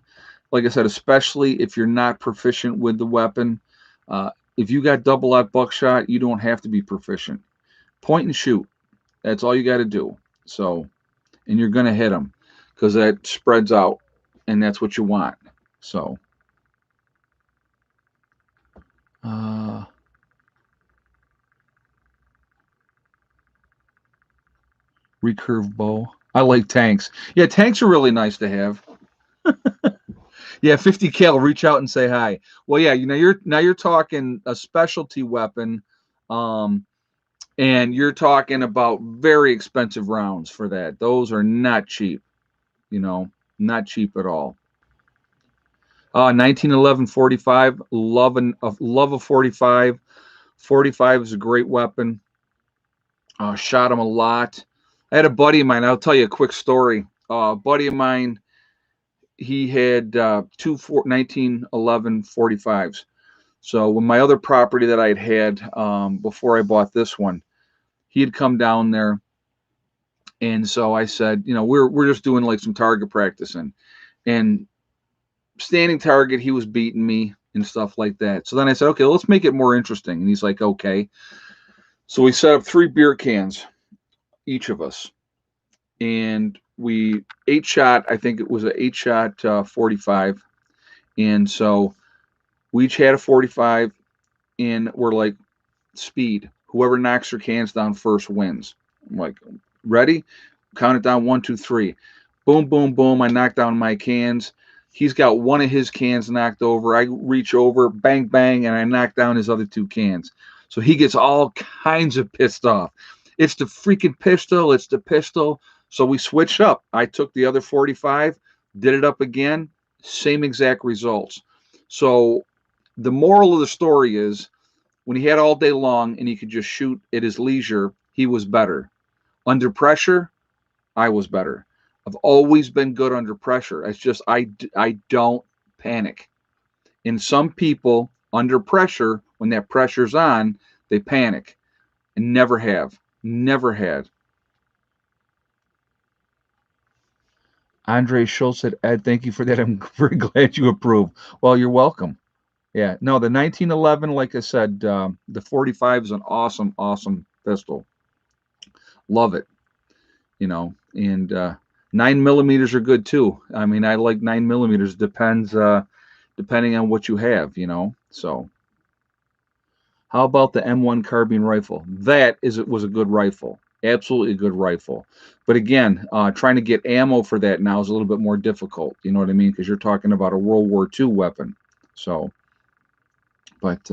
like I said, especially if you're not proficient with the weapon. Uh, if you got double aught buckshot, you don't have to be proficient. Point and shoot. That's all you got to do. So, and you're going to hit them because that spreads out, and that's what you want. So, uh, recurve bow. I like tanks. Yeah, tanks are really nice to have. Yeah, 50 cal. Reach out and say hi. Well, yeah, you're talking a specialty weapon, um, and you're talking about very expensive rounds for that. Those are not cheap. You know, not cheap at all. 1911 45. Love a 45. 45 is a great weapon. Shot him a lot. I had a buddy of mine. I'll tell you a quick story. A buddy of mine, he had two 1911 45s. So when my other property that I had before I bought this one, he had come down there, and so I said, we're just doing like some target practicing, and standing target, he was beating me and stuff like that. So then I said, okay, let's make it more interesting, and he's like, okay. So we set up 3 beer cans, each of us, and we 8 shot. I think it was an 8 shot 45, and so we each had a 45, and we're like, speed. Whoever knocks their cans down first wins. I'm like, ready? Count it down 1, 2, 3. Boom, boom, boom. I knock down my cans. He's got one of his cans knocked over. I reach over, bang, bang, and I knock down his other 2 cans. So he gets all kinds of pissed off. It's the freaking pistol. It's the pistol. So we switched up. I took the other 45, did it up again, same exact results. So the moral of the story is when he had all day long and he could just shoot at his leisure, he was better. Under pressure, I was better. I've always been good under pressure. It's just I don't panic. And some people under pressure, when that pressure's on, they panic. And never have. Never had. Andre Schultz said, Ed, thank you for that. I'm very glad you approve. Well, you're welcome. Yeah, no, the 1911, like I said, the 45 is an awesome, awesome pistol. Love it, and 9 millimeters are good too. I mean, I like 9 millimeters. Depends, depending on what you have. So, how about the M1 carbine rifle? That was a good rifle, absolutely a good rifle. But again, trying to get ammo for that now is a little bit more difficult. You know what I mean? Because you're talking about a World War II weapon. So, but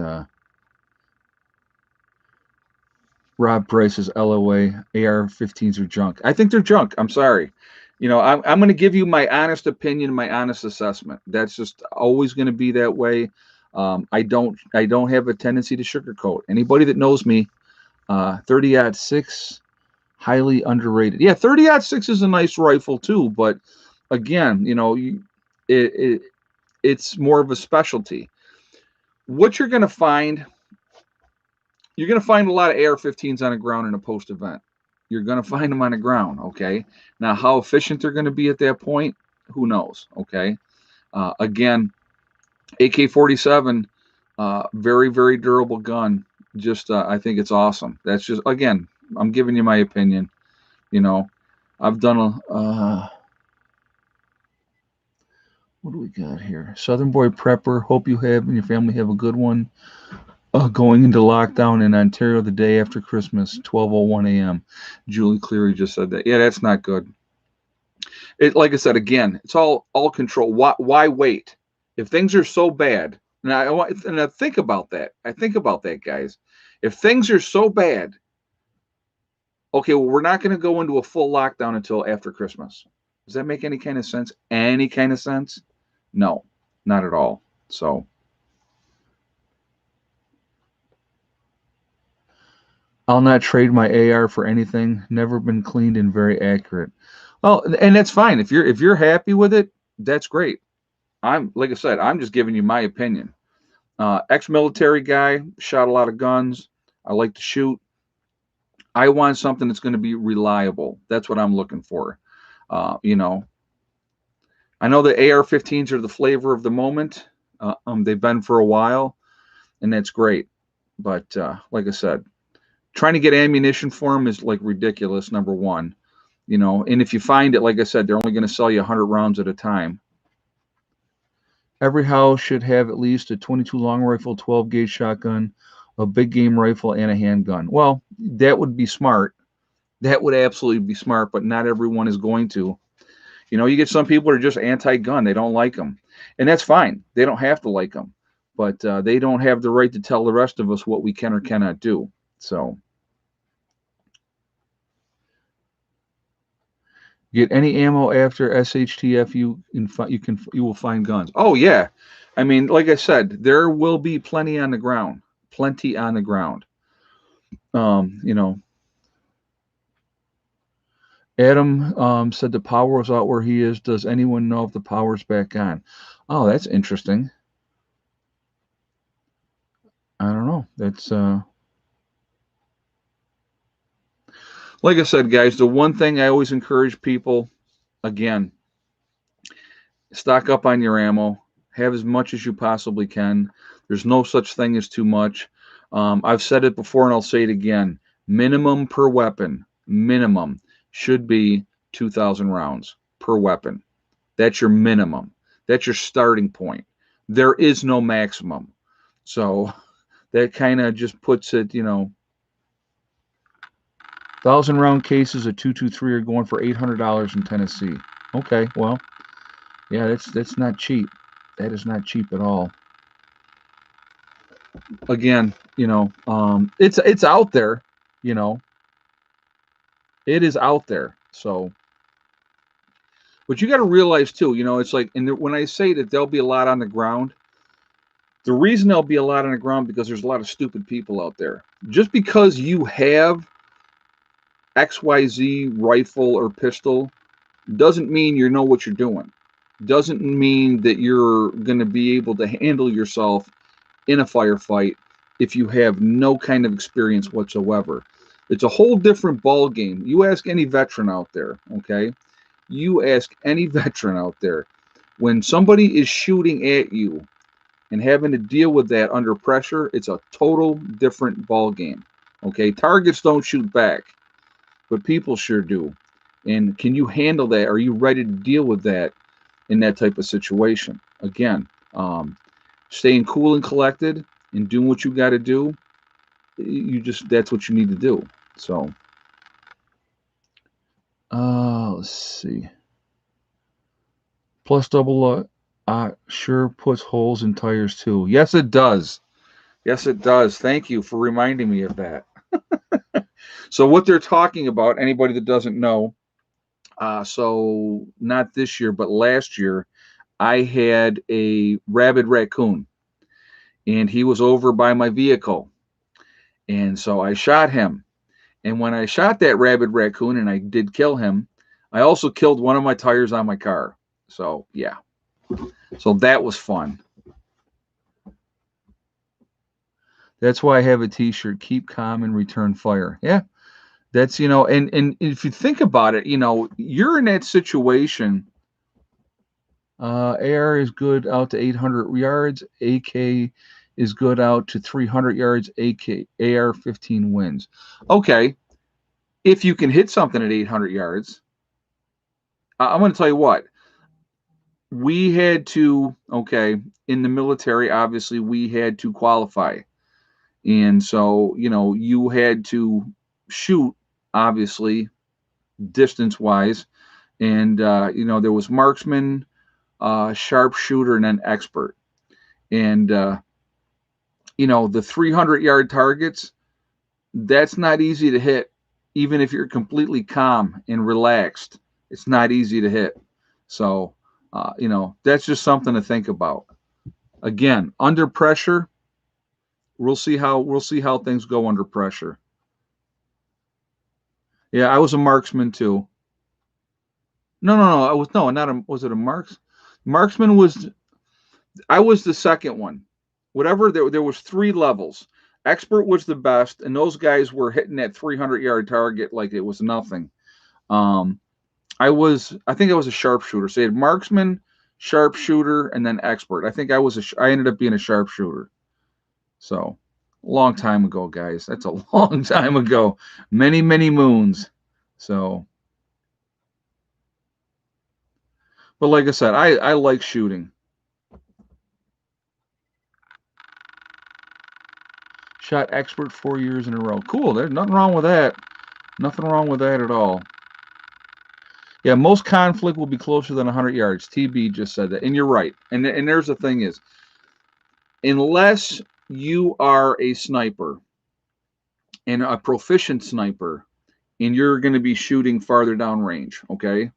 Rob Price's LOA AR-15s are junk. I think they're junk. I'm sorry. I'm going to give you my honest opinion, my honest assessment. That's just always going to be that way. I don't have a tendency to sugarcoat. Anybody that knows me, 30-06, highly underrated. Yeah, 30-06 is a nice rifle too, but again, it's more of a specialty. What you're going to find a lot of AR-15s on the ground in a post event. You're going to find them on the ground. Okay. Now, how efficient they're going to be at that point, who knows? Okay. Again, AK-47, very, very durable gun. Just, I think it's awesome. That's just, again, I'm giving you my opinion. I've done what do we got here? Southern Boy Prepper. Hope you have and your family have a good one. Going into lockdown in Ontario the day after Christmas, 12:01 a.m. Julie Cleary just said that. Yeah, that's not good. Like I said again, it's all control. Why wait? If things are so bad, and I think about that. I think about that, guys. If things are so bad, okay, well, we're not going to go into a full lockdown until after Christmas. Does that make any kind of sense? Any kind of sense? No, not at all. So. I'll not trade my AR for anything. Never been cleaned and very accurate. Well, and that's fine. If you're happy with it, that's great. I'm like I said, I'm just giving you my opinion. Ex-military guy, shot a lot of guns. I like to shoot. I want something that's going to be reliable. That's what I'm looking for. Uh, you know, I know the AR-15s are the flavor of the moment. They've been for a while, and that's great. But like I said, trying to get ammunition for them is like ridiculous. Number one, and if you find it, like I said, they're only going to sell you 100 rounds at a time. Every house should have at least a 22 long rifle, 12 gauge shotgun, a big game rifle, and a handgun. Well, that would be smart. That would absolutely be smart, but not everyone is going to. You get some people that are just anti-gun. They don't like them, and that's fine. They don't have to like them, but they don't have the right to tell the rest of us what we can or cannot do. So, get any ammo after SHTF, you will find guns. Oh yeah, I mean, like I said, there will be plenty on the ground. Plenty on the ground. Um, you know, Adam said the power was out where he is. Does anyone know if the power's back on? Oh, that's interesting. I don't know. That's like I said, guys. The one thing I always encourage people, again, stock up on your ammo. Have as much as you possibly can. There's no such thing as too much. I've said it before and I'll say it again. Minimum per weapon, minimum should be 2,000 rounds per weapon. That's your minimum. That's your starting point. There is no maximum. So that kind of just puts it, 1,000 round cases of 223 are going for $800 in Tennessee. Okay, well, yeah, that's not cheap. That is not cheap at all. Again, it's out there. You know, it is out there. So, but you got to realize too. It's like, and when I say that there'll be a lot on the ground, the reason there'll be a lot on the ground because there's a lot of stupid people out there. Just because you have XYZ rifle or pistol doesn't mean you know what you're doing. Doesn't mean that you're going to be able to handle yourself in a firefight if you have no kind of experience whatsoever. It's a whole different ball game. You ask any veteran out there, okay? You ask any veteran out there, when somebody is shooting at you and having to deal with that under pressure, it's a total different ball game. Okay, targets don't shoot back, but people sure do. And can you handle that? Are you ready to deal with that in that type of situation? Again, staying cool and collected and doing what you got to do, that's what you need to do. So, let's see. Plus double sure puts holes in tires too. Yes, it does. Yes, it does. Thank you for reminding me of that. So what they're talking about, anybody that doesn't know, so not this year, but last year, I had a rabid raccoon, and he was over by my vehicle. And so I shot him. And when I shot that rabid raccoon and I did kill him, I also killed one of my tires on my car. So, yeah. So that was fun. That's why I have a t-shirt, keep calm and return fire. Yeah. That's, and if you think about it, you're in that situation. AR is good out to 800 yards. AK is good out to 300 yards. AR-15 wins. Okay. If you can hit something at 800 yards, I'm going to tell you what. We had to, in the military, obviously, we had to qualify. And so, you had to shoot, obviously, distance-wise. And, there was marksman, sharpshooter, and then expert. And, the 300-yard targets, that's not easy to hit, even if you're completely calm and relaxed. It's not easy to hit. So, that's just something to think about. Again, under pressure, we'll see how things go under pressure. Yeah, I was a marksman too. No. Was it a marksman was. I was the second one. Whatever, there was 3 levels. Expert was the best, and those guys were hitting that 300-yard target like it was nothing. I I think I was a sharpshooter. So you had marksman, sharpshooter, and then expert. I think I ended up being a sharpshooter. So, long time ago, guys. That's a long time ago. Many, many moons. So, but like I said, I like shooting. Shot expert 4 years in a row. Cool. There's nothing wrong with that. Nothing wrong with that at all. Yeah, most conflict will be closer than 100 yards. TB just said that. And you're right. And there's the thing is, unless you are a sniper and a proficient sniper and you're going to be shooting farther down range, okay?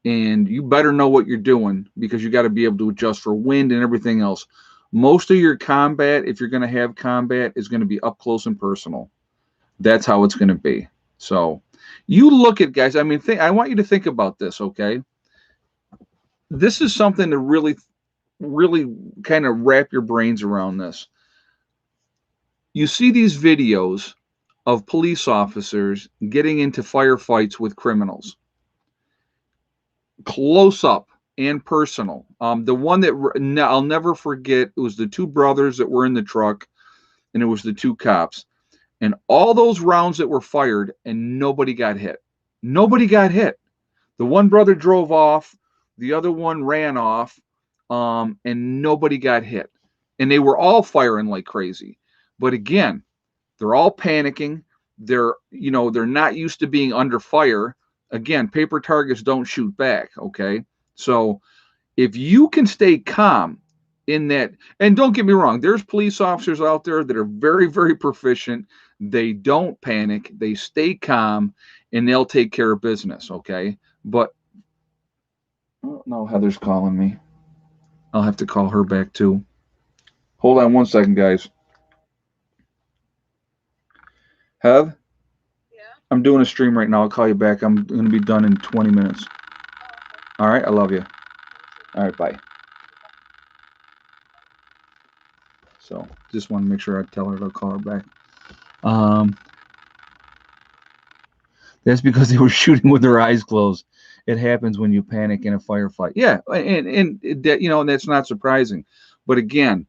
And you better know what you're doing because you got to be able to adjust for wind and everything else. Most of your combat, if you're going to have combat, is going to be up close and personal. That's how it's going to be. So you look at guys, I mean, I want you to think about this, okay? This is something to really, really kind of wrap your brains around this. You see these videos of police officers getting into firefights with criminals, close up and personal. The one that I'll never forget, it was the two brothers that were in the truck, and it was the two cops. And all those rounds that were fired, and nobody got hit. Nobody got hit. The one brother drove off, the other one ran off, and nobody got hit. And they were all firing like crazy. But again, they're all panicking. They're not used to being under fire. Again, paper targets don't shoot back, okay? So if you can stay calm in that, and don't get me wrong, there's police officers out there that are very, very proficient. They don't panic, they stay calm, and they'll take care of business, okay? But, oh, no, Heather's calling me. I'll have to call her back too. Hold on 1 second, guys. Hev, I'm doing a stream right now. I'll call you back. I'm going to be done in 20 minutes. All right, I love you. All right, bye. So just want to make sure I tell her to call her back. That's because they were shooting with their eyes closed. It happens when you panic in a firefight. Yeah, and that, and that's not surprising. But again,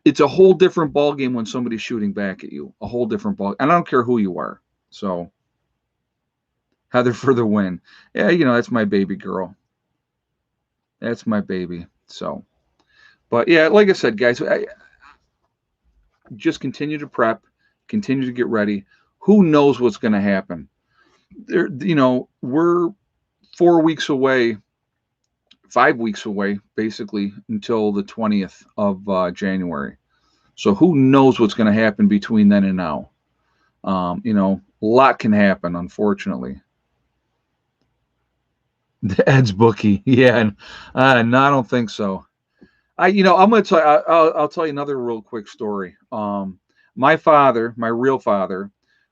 it's a whole different ballgame when somebody's shooting back at you. A whole different ball. And I don't care who you are. So Heather for the win. Yeah, that's my baby girl. That's my baby. So, but yeah, like I said, guys, just continue to prep, continue to get ready. Who knows what's going to happen? We're 4 weeks away, 5 weeks away, basically, until the 20th of January. So who knows what's going to happen between then and now? A lot can happen, unfortunately. Ed's bookie, yeah, no, I don't think so. I'm going to tell. I'll tell you another real quick story. My father, my real father,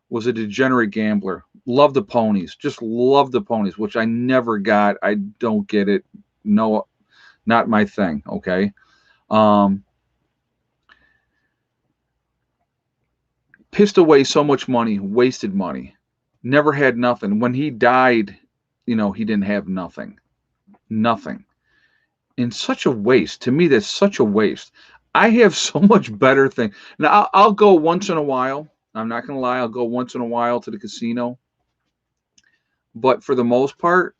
was a degenerate gambler. Loved the ponies, just loved the ponies, which I never got. I don't get it. No, not my thing. Okay. Pissed away so much money, wasted money, never had nothing. When he died, he didn't have nothing. Nothing. And such a waste. To me, that's such a waste. I have so much better thing. Now, I'll go once in a while. I'm not going to lie. I'll go once in a while to the casino. But for the most part,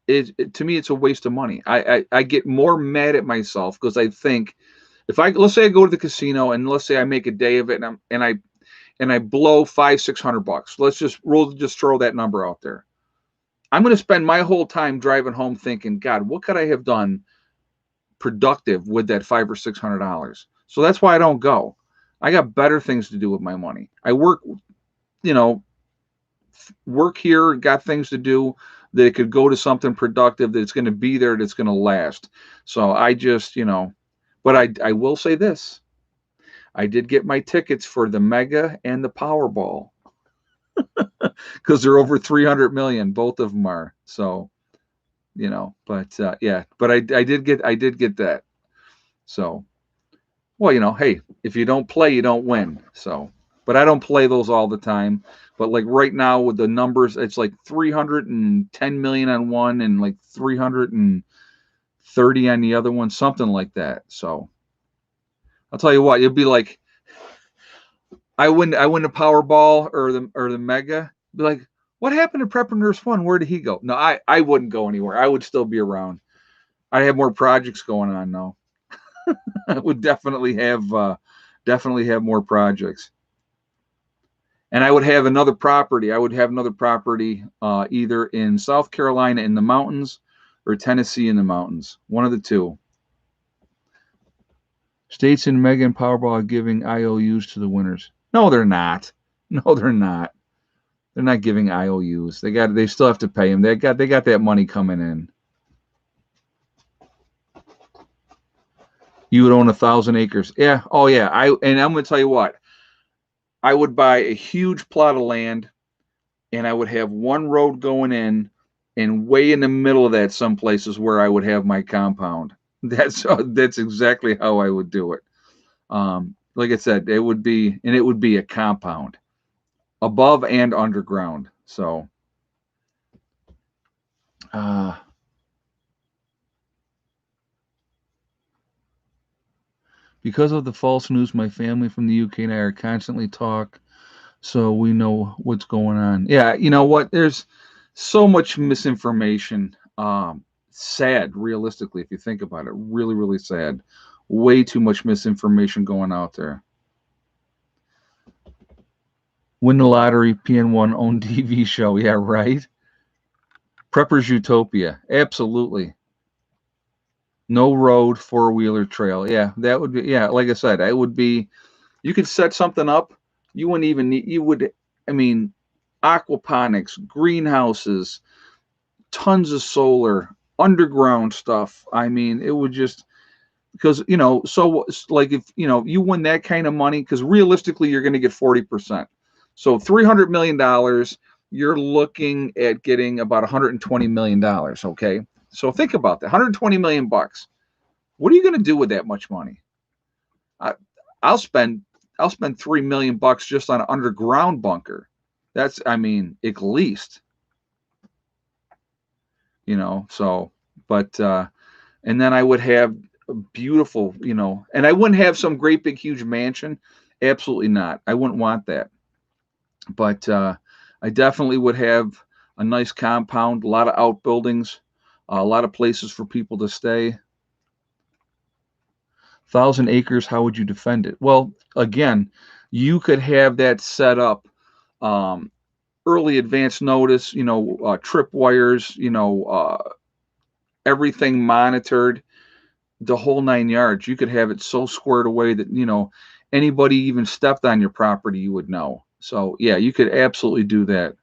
to me, it's a waste of money. I get more mad at myself because I think let's say I go to the casino and let's say I make a day of it and I blow $500-600. We'll just throw that number out there. I'm going to spend my whole time driving home thinking, God, what could I have done productive with that $500 or $600? So that's why I don't go. I got better things to do with my money. I work here, got things to do that it could go to something productive that's going to be there, that's going to last. So I just, but I will say this. I did get my tickets for the Mega and the Powerball because they're over 300 million. Both of them are. So, but yeah, but I did get that. So, well, hey, if you don't play, you don't win. So, but I don't play those all the time. But like right now with the numbers, it's like 310 million on one and like 330 on the other one, something like that. So I'll tell you what, it'd be like I win the Powerball or the Mega. Be like, what happened to Prepper Nurse One? Where did he go? No, I wouldn't go anywhere. I would still be around. I have more projects going on now. I would definitely have more projects. And I would have another property. I would have another property either in South Carolina in the mountains or Tennessee in the mountains. One of the two. States in Mega and Powerball are giving IOUs to the winners. No, they're not. No, they're not. They're not giving IOUs. They still have to pay them. They got that money coming in. You would own 1,000 acres. Yeah. Oh yeah. And I'm gonna tell you what. I would buy a huge plot of land, and I would have one road going in, and way in the middle of that, some places where I would have my compound. That's exactly how I would do it. Like I said, it would be a compound, above and underground. So, because of the false news, my family from the UK and I are constantly talk, so we know what's going on. Yeah, you know what? There's so much misinformation. Sad, realistically, if you think about it, really, really sad. Way too much misinformation going out there. Win the lottery, PN1 own TV show. Yeah, right. Prepper's Utopia. Absolutely. No road, four-wheeler trail. Yeah, that would be, yeah, like I said, it would be, you could set something up. You wouldn't even need, you would, I mean, aquaponics, greenhouses, tons of solar, underground stuff. I mean, it would just, because, so like if, you win that kind of money, because realistically, you're going to get 40%. So $300 million, you're looking at getting about $120 million. Okay. So think about that, 120 million bucks. What are you going to do with that much money? I, I'll spend 3 million bucks just on an underground bunker. That's, I mean, at least, so, but, and then I would have a beautiful, and I wouldn't have some great big huge mansion. Absolutely not. I wouldn't want that. But I definitely would have a nice compound, a lot of outbuildings, a lot of places for people to stay. 1,000 acres, how would you defend it? Well, again, you could have that set up, early advance notice, trip wires, everything monitored, the whole 9 yards. You could have it so squared away that, anybody even stepped on your property, you would know. So yeah, you could absolutely do that.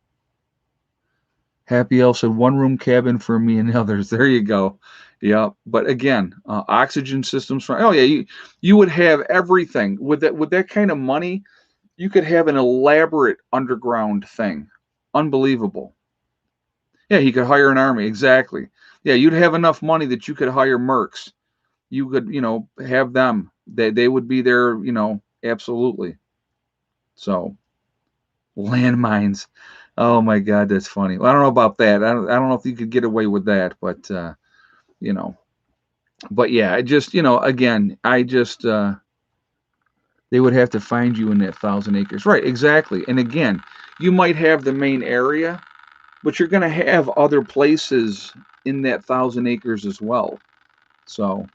Happy Elf said one room cabin for me and the others. There you go. Yeah, but again, oxygen systems for, oh yeah, you would have everything with that kind of money. You could have an elaborate underground thing. Unbelievable. Yeah, he could hire an army. Exactly. Yeah, you'd have enough money that you could hire mercs. You could, have them. They would be there, absolutely. So, landmines. Oh my God, that's funny. Well, I don't know about that. I don't know if you could get away with that, but you know, but yeah, I just, again, I just they would have to find you in that 1,000 acres. Right, exactly. And again, you might have the main area, but you're going to have other places in that 1,000 acres as well. So,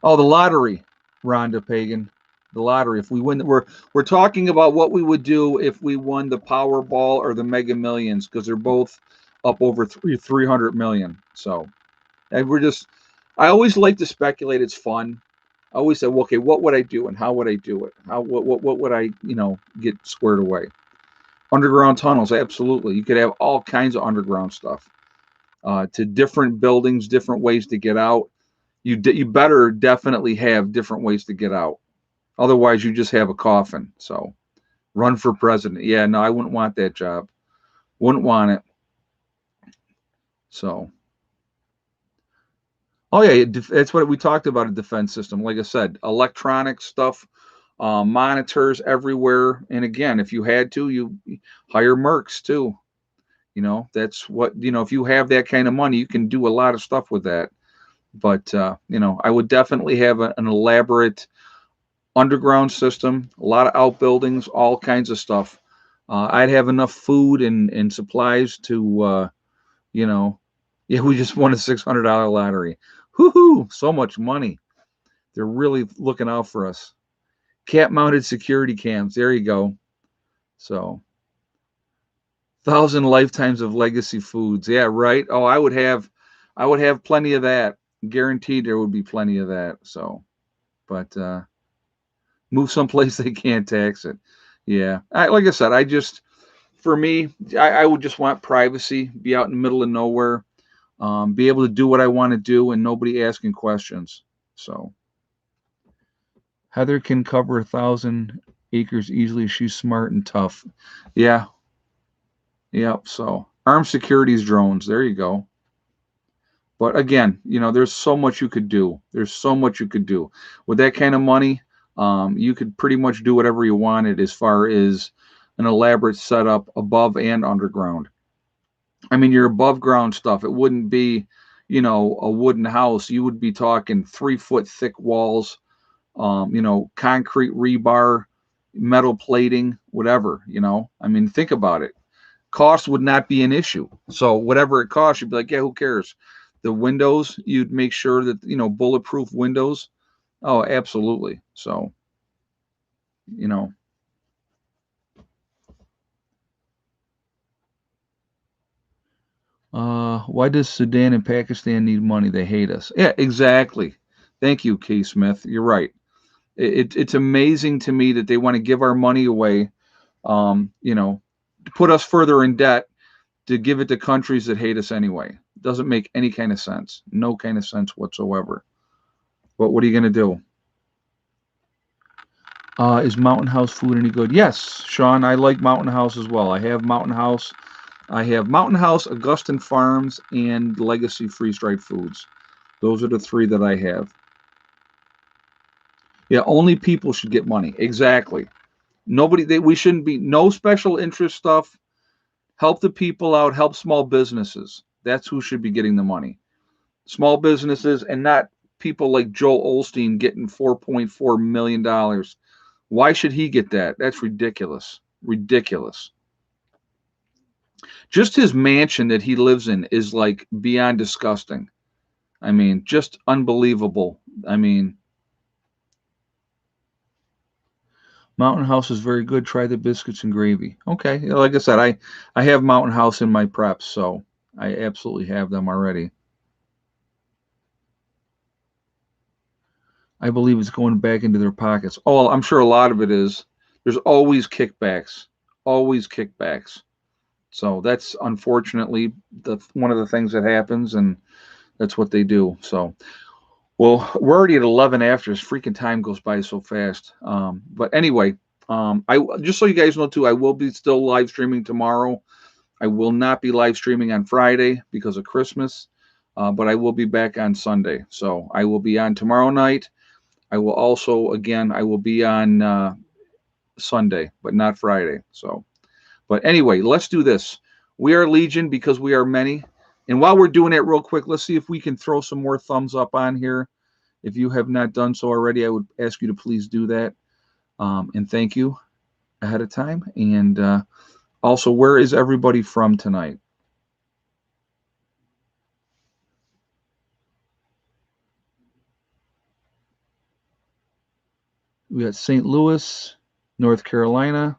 oh, the lottery, Rhonda Pagan, the lottery. If we win, we're talking about what we would do if we won the Powerball or the Mega Millions, because they're both up over 300 million. So, and I always like to speculate. It's fun. I always say, well, okay, what would I do and how would I do it? What would I, get squared away? Underground tunnels, absolutely. You could have all kinds of underground stuff, to different buildings, different ways to get out. You better definitely have different ways to get out. Otherwise, you just have a coffin. So, run for president. Yeah, no, I wouldn't want that job. Wouldn't want it. So, Oh yeah, that's what we talked about, a defense system. Like I said, electronic stuff, monitors everywhere. And again, if you had to, you hire mercs too. That's what, if you have that kind of money, you can do a lot of stuff with that. But, I would definitely have an elaborate underground system, a lot of outbuildings, all kinds of stuff. I'd have enough food and supplies to, you know, yeah, we just won a $600 lottery. Whoo-hoo, so much money. They're really looking out for us. Cat mounted security cams. There you go. So, 1,000 lifetimes of legacy foods. Yeah, right. Oh, I would have plenty of that. Guaranteed there would be plenty of that. So, but move someplace they can't tax it. Yeah. Like I said, for me, I would just want privacy, be out in the middle of nowhere, be able to do what I want to do and nobody asking questions. So, Heather can cover 1,000 acres easily. She's smart and tough. Yeah. Yep. So, armed securities drones. There you go. But again, there's so much you could do. There's so much you could do with that kind of money. You could pretty much do whatever you wanted as far as an elaborate setup above and underground. I mean, your above ground stuff, it wouldn't be, a wooden house. You would be talking 3 foot thick walls, concrete rebar, metal plating, whatever. I mean, think about it. Cost would not be an issue. So whatever it costs, you'd be like, yeah, who cares? The windows, you'd make sure that, bulletproof windows. Oh, absolutely. So, you know, why does Sudan and Pakistan need money? They hate us. Yeah, exactly. Thank you, K. Smith. You're right. It's amazing to me that they want to give our money away, to put us further in debt to give it to countries that hate us anyway. Doesn't make any kind of sense. No kind of sense whatsoever. But what are you going to do? Is Mountain House food any good? Yes, Sean, I like Mountain House as well. I have Mountain House. I have Mountain House, Augustin Farms, and Legacy Freeze Dried Foods. Those are the three that I have. Yeah, only people should get money. Exactly. We shouldn't be, no special interest stuff. Help the people out, help small businesses. That's who should be getting the money. Small businesses and not people like Joel Olstein getting $4.4 million. Why should he get that? That's ridiculous. Ridiculous. Just his mansion that he lives in is like beyond disgusting. I mean, just unbelievable. I mean, Mountain House is very good. Try the biscuits and gravy. Okay, like I said, I have Mountain House in my preps, so I absolutely have them already. I believe it's going back into their pockets. Oh, I'm sure a lot of it is. There's always kickbacks, always kickbacks. So that's unfortunately the one of the things that happens, and that's what they do. So, well, we're already at 11 after. This freaking time goes by so fast. But anyway, I just so you guys know too, I will be still live streaming tomorrow. I will not be live streaming on Friday because of Christmas, but I will be back on Sunday. So I will be on tomorrow night. I will also, again, I will be on Sunday, but not Friday. So, but anyway, let's do this. We are Legion because we are many. And while we're doing it real quick, let's see if we can throw some more thumbs up on here. If you have not done so already, I would ask you to please do that. And thank you ahead of time. And also, where is everybody from tonight? We got St. Louis, North Carolina,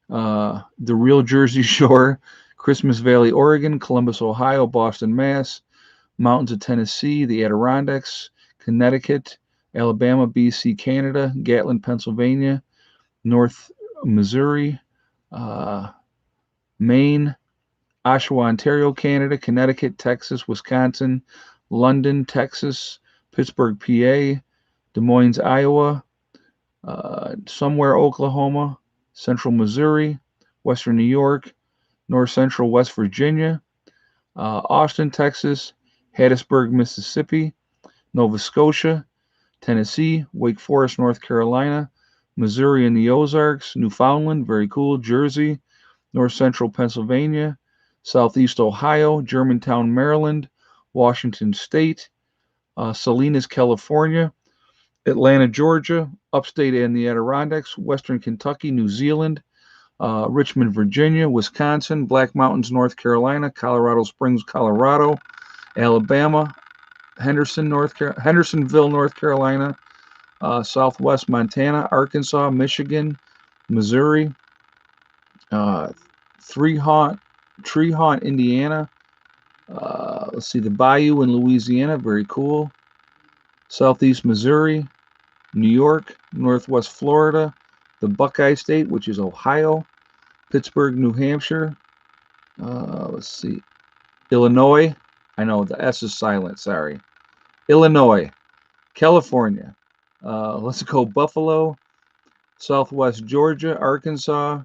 the real Jersey Shore, Christmas Valley, Oregon, Columbus, Ohio, Boston, Mass, mountains of Tennessee, the Adirondacks, Connecticut, Alabama, BC, Canada, Gatlin, Pennsylvania, North Missouri, uh, Maine, Oshawa, Ontario, Canada, Connecticut, Texas, Wisconsin, London, Texas, Pittsburgh, PA, Des Moines, Iowa, somewhere Oklahoma, Central Missouri, Western New York, North Central West Virginia, Austin, Texas, Hattiesburg, Mississippi, Nova Scotia, Tennessee, Wake Forest, North Carolina, Missouri and the Ozarks, Newfoundland, very cool, Jersey, North Central Pennsylvania, Southeast Ohio, Germantown, Maryland, Washington State, Salinas, California, Atlanta, Georgia, upstate and the Adirondacks, Western Kentucky, New Zealand, Richmond, Virginia, Wisconsin, Black Mountains, North Carolina, Colorado Springs, Colorado, Alabama, Hendersonville, North Carolina, Southwest Montana, Arkansas, Michigan, Missouri, uh, Treehaunt, Indiana. Let's see, the Bayou in Louisiana, very cool. Southeast Missouri, New York, Northwest Florida, the Buckeye State, which is Ohio, Pittsburgh, New Hampshire. Let's see, Illinois. I know the S is silent, sorry. Illinois, California. Let's go Buffalo, Southwest Georgia, Arkansas,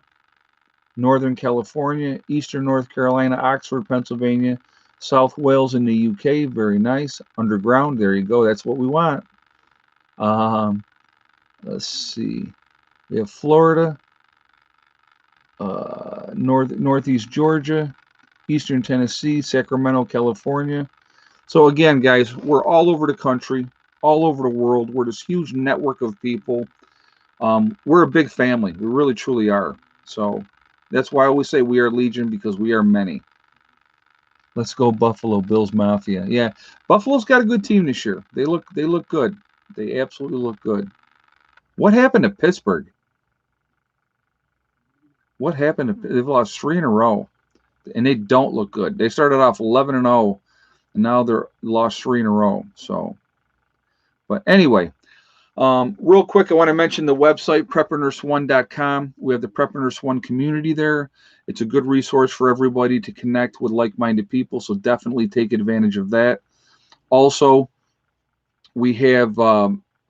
Northern California, Eastern North Carolina, Oxford, Pennsylvania, South Wales in the UK. Very nice. Underground. There you go. That's what we want. Let's see. We have Florida, Northeast Georgia, Eastern Tennessee, Sacramento, California. So again, guys, we're all over the country, all over the world. We're this huge network of people. We're a big family. We really, truly are. So that's why I always say we are Legion, because we are many. Let's go Buffalo Bills Mafia. Yeah, Buffalo's got a good team this year. They look good. They absolutely look good. What happened to Pittsburgh? What happened to, they've lost 3 in a row, and they don't look good. They started off 11-0, and now they're lost 3 in a row. So, but anyway, real quick, I want to mention the website, preppernurse1.com. We have the Prepper Nurse 1 community there. It's a good resource for everybody to connect with like-minded people, so definitely take advantage of that. Also, we have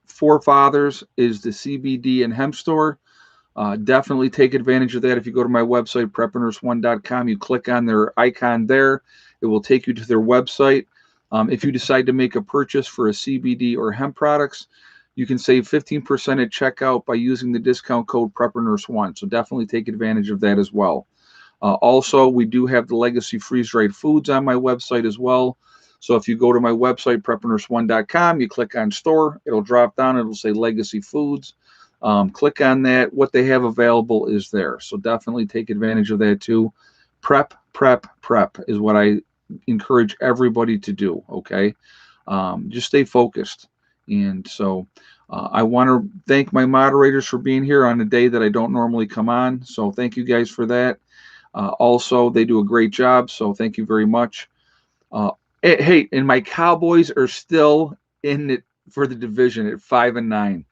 Forefathers is the CBD and hemp store. Definitely take advantage of that. If you go to my website, preppernurse1.com, you click on their icon there. It will take you to their website. If you decide to make a purchase for a CBD or hemp products, you can save 15% at checkout by using the discount code PrepperNurse1. So definitely take advantage of that as well. Also, we do have the Legacy freeze-dried foods on my website as well. So if you go to my website, preppernurse1.com, you click on store, it'll drop down, it'll say Legacy Foods. Click on that. What they have available is there. So definitely take advantage of that too. Prep is what I encourage everybody to do, okay? Just stay focused. And so I want to thank my moderators for being here on a day that I don't normally come on. So thank you guys for that. Also, they do a great job. So thank you very much. Hey, and my Cowboys are still in it for the division at 5-9.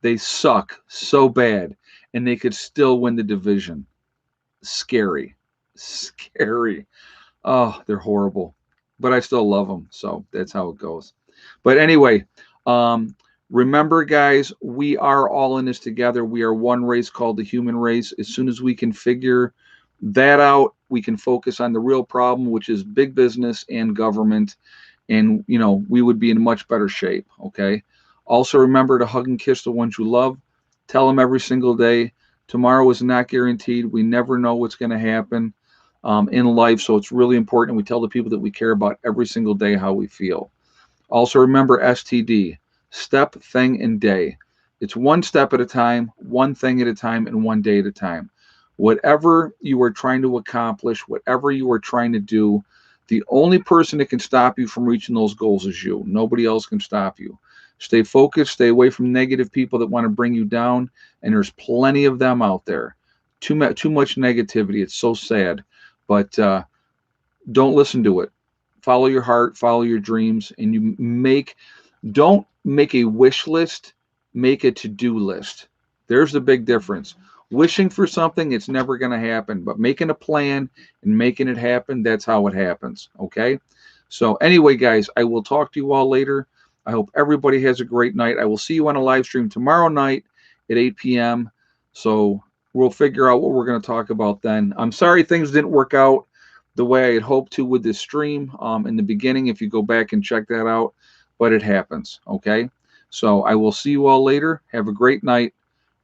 They suck so bad, and they could still win the division. Scary. Oh, they're horrible, but I still love them. So that's how it goes. But anyway, remember, guys, we are all in this together. We are one race called the human race. As soon as we can figure that out, we can focus on the real problem, which is big business and government. And, we would be in much better shape. Okay. Also, remember to hug and kiss the ones you love. Tell them every single day. Tomorrow is not guaranteed. We never know what's going to happen in life. So it's really important we tell the people that we care about every single day how we feel. Also, remember STD, step, thing, and day. It's one step at a time, one thing at a time, and one day at a time. Whatever you are trying to accomplish, whatever you are trying to do, the only person that can stop you from reaching those goals is you. Nobody else can stop you. Stay focused. Stay away from negative people that want to bring you down. And there's plenty of them out there. Too much negativity. It's so sad. But don't listen to it. Follow your heart. Follow your dreams. And don't make a wish list. Make a to-do list. There's the big difference. Wishing for something, it's never going to happen. But making a plan and making it happen, that's how it happens. Okay? So anyway, guys, I will talk to you all later. I hope everybody has a great night. I will see you on a live stream tomorrow night at 8 p.m. So we'll figure out what we're going to talk about then. I'm sorry things didn't work out the way I had hoped to with this stream in the beginning, if you go back and check that out. but it happens. Okay. So I will see you all later. Have a great night.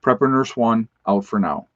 Prepper Nurse One out for now.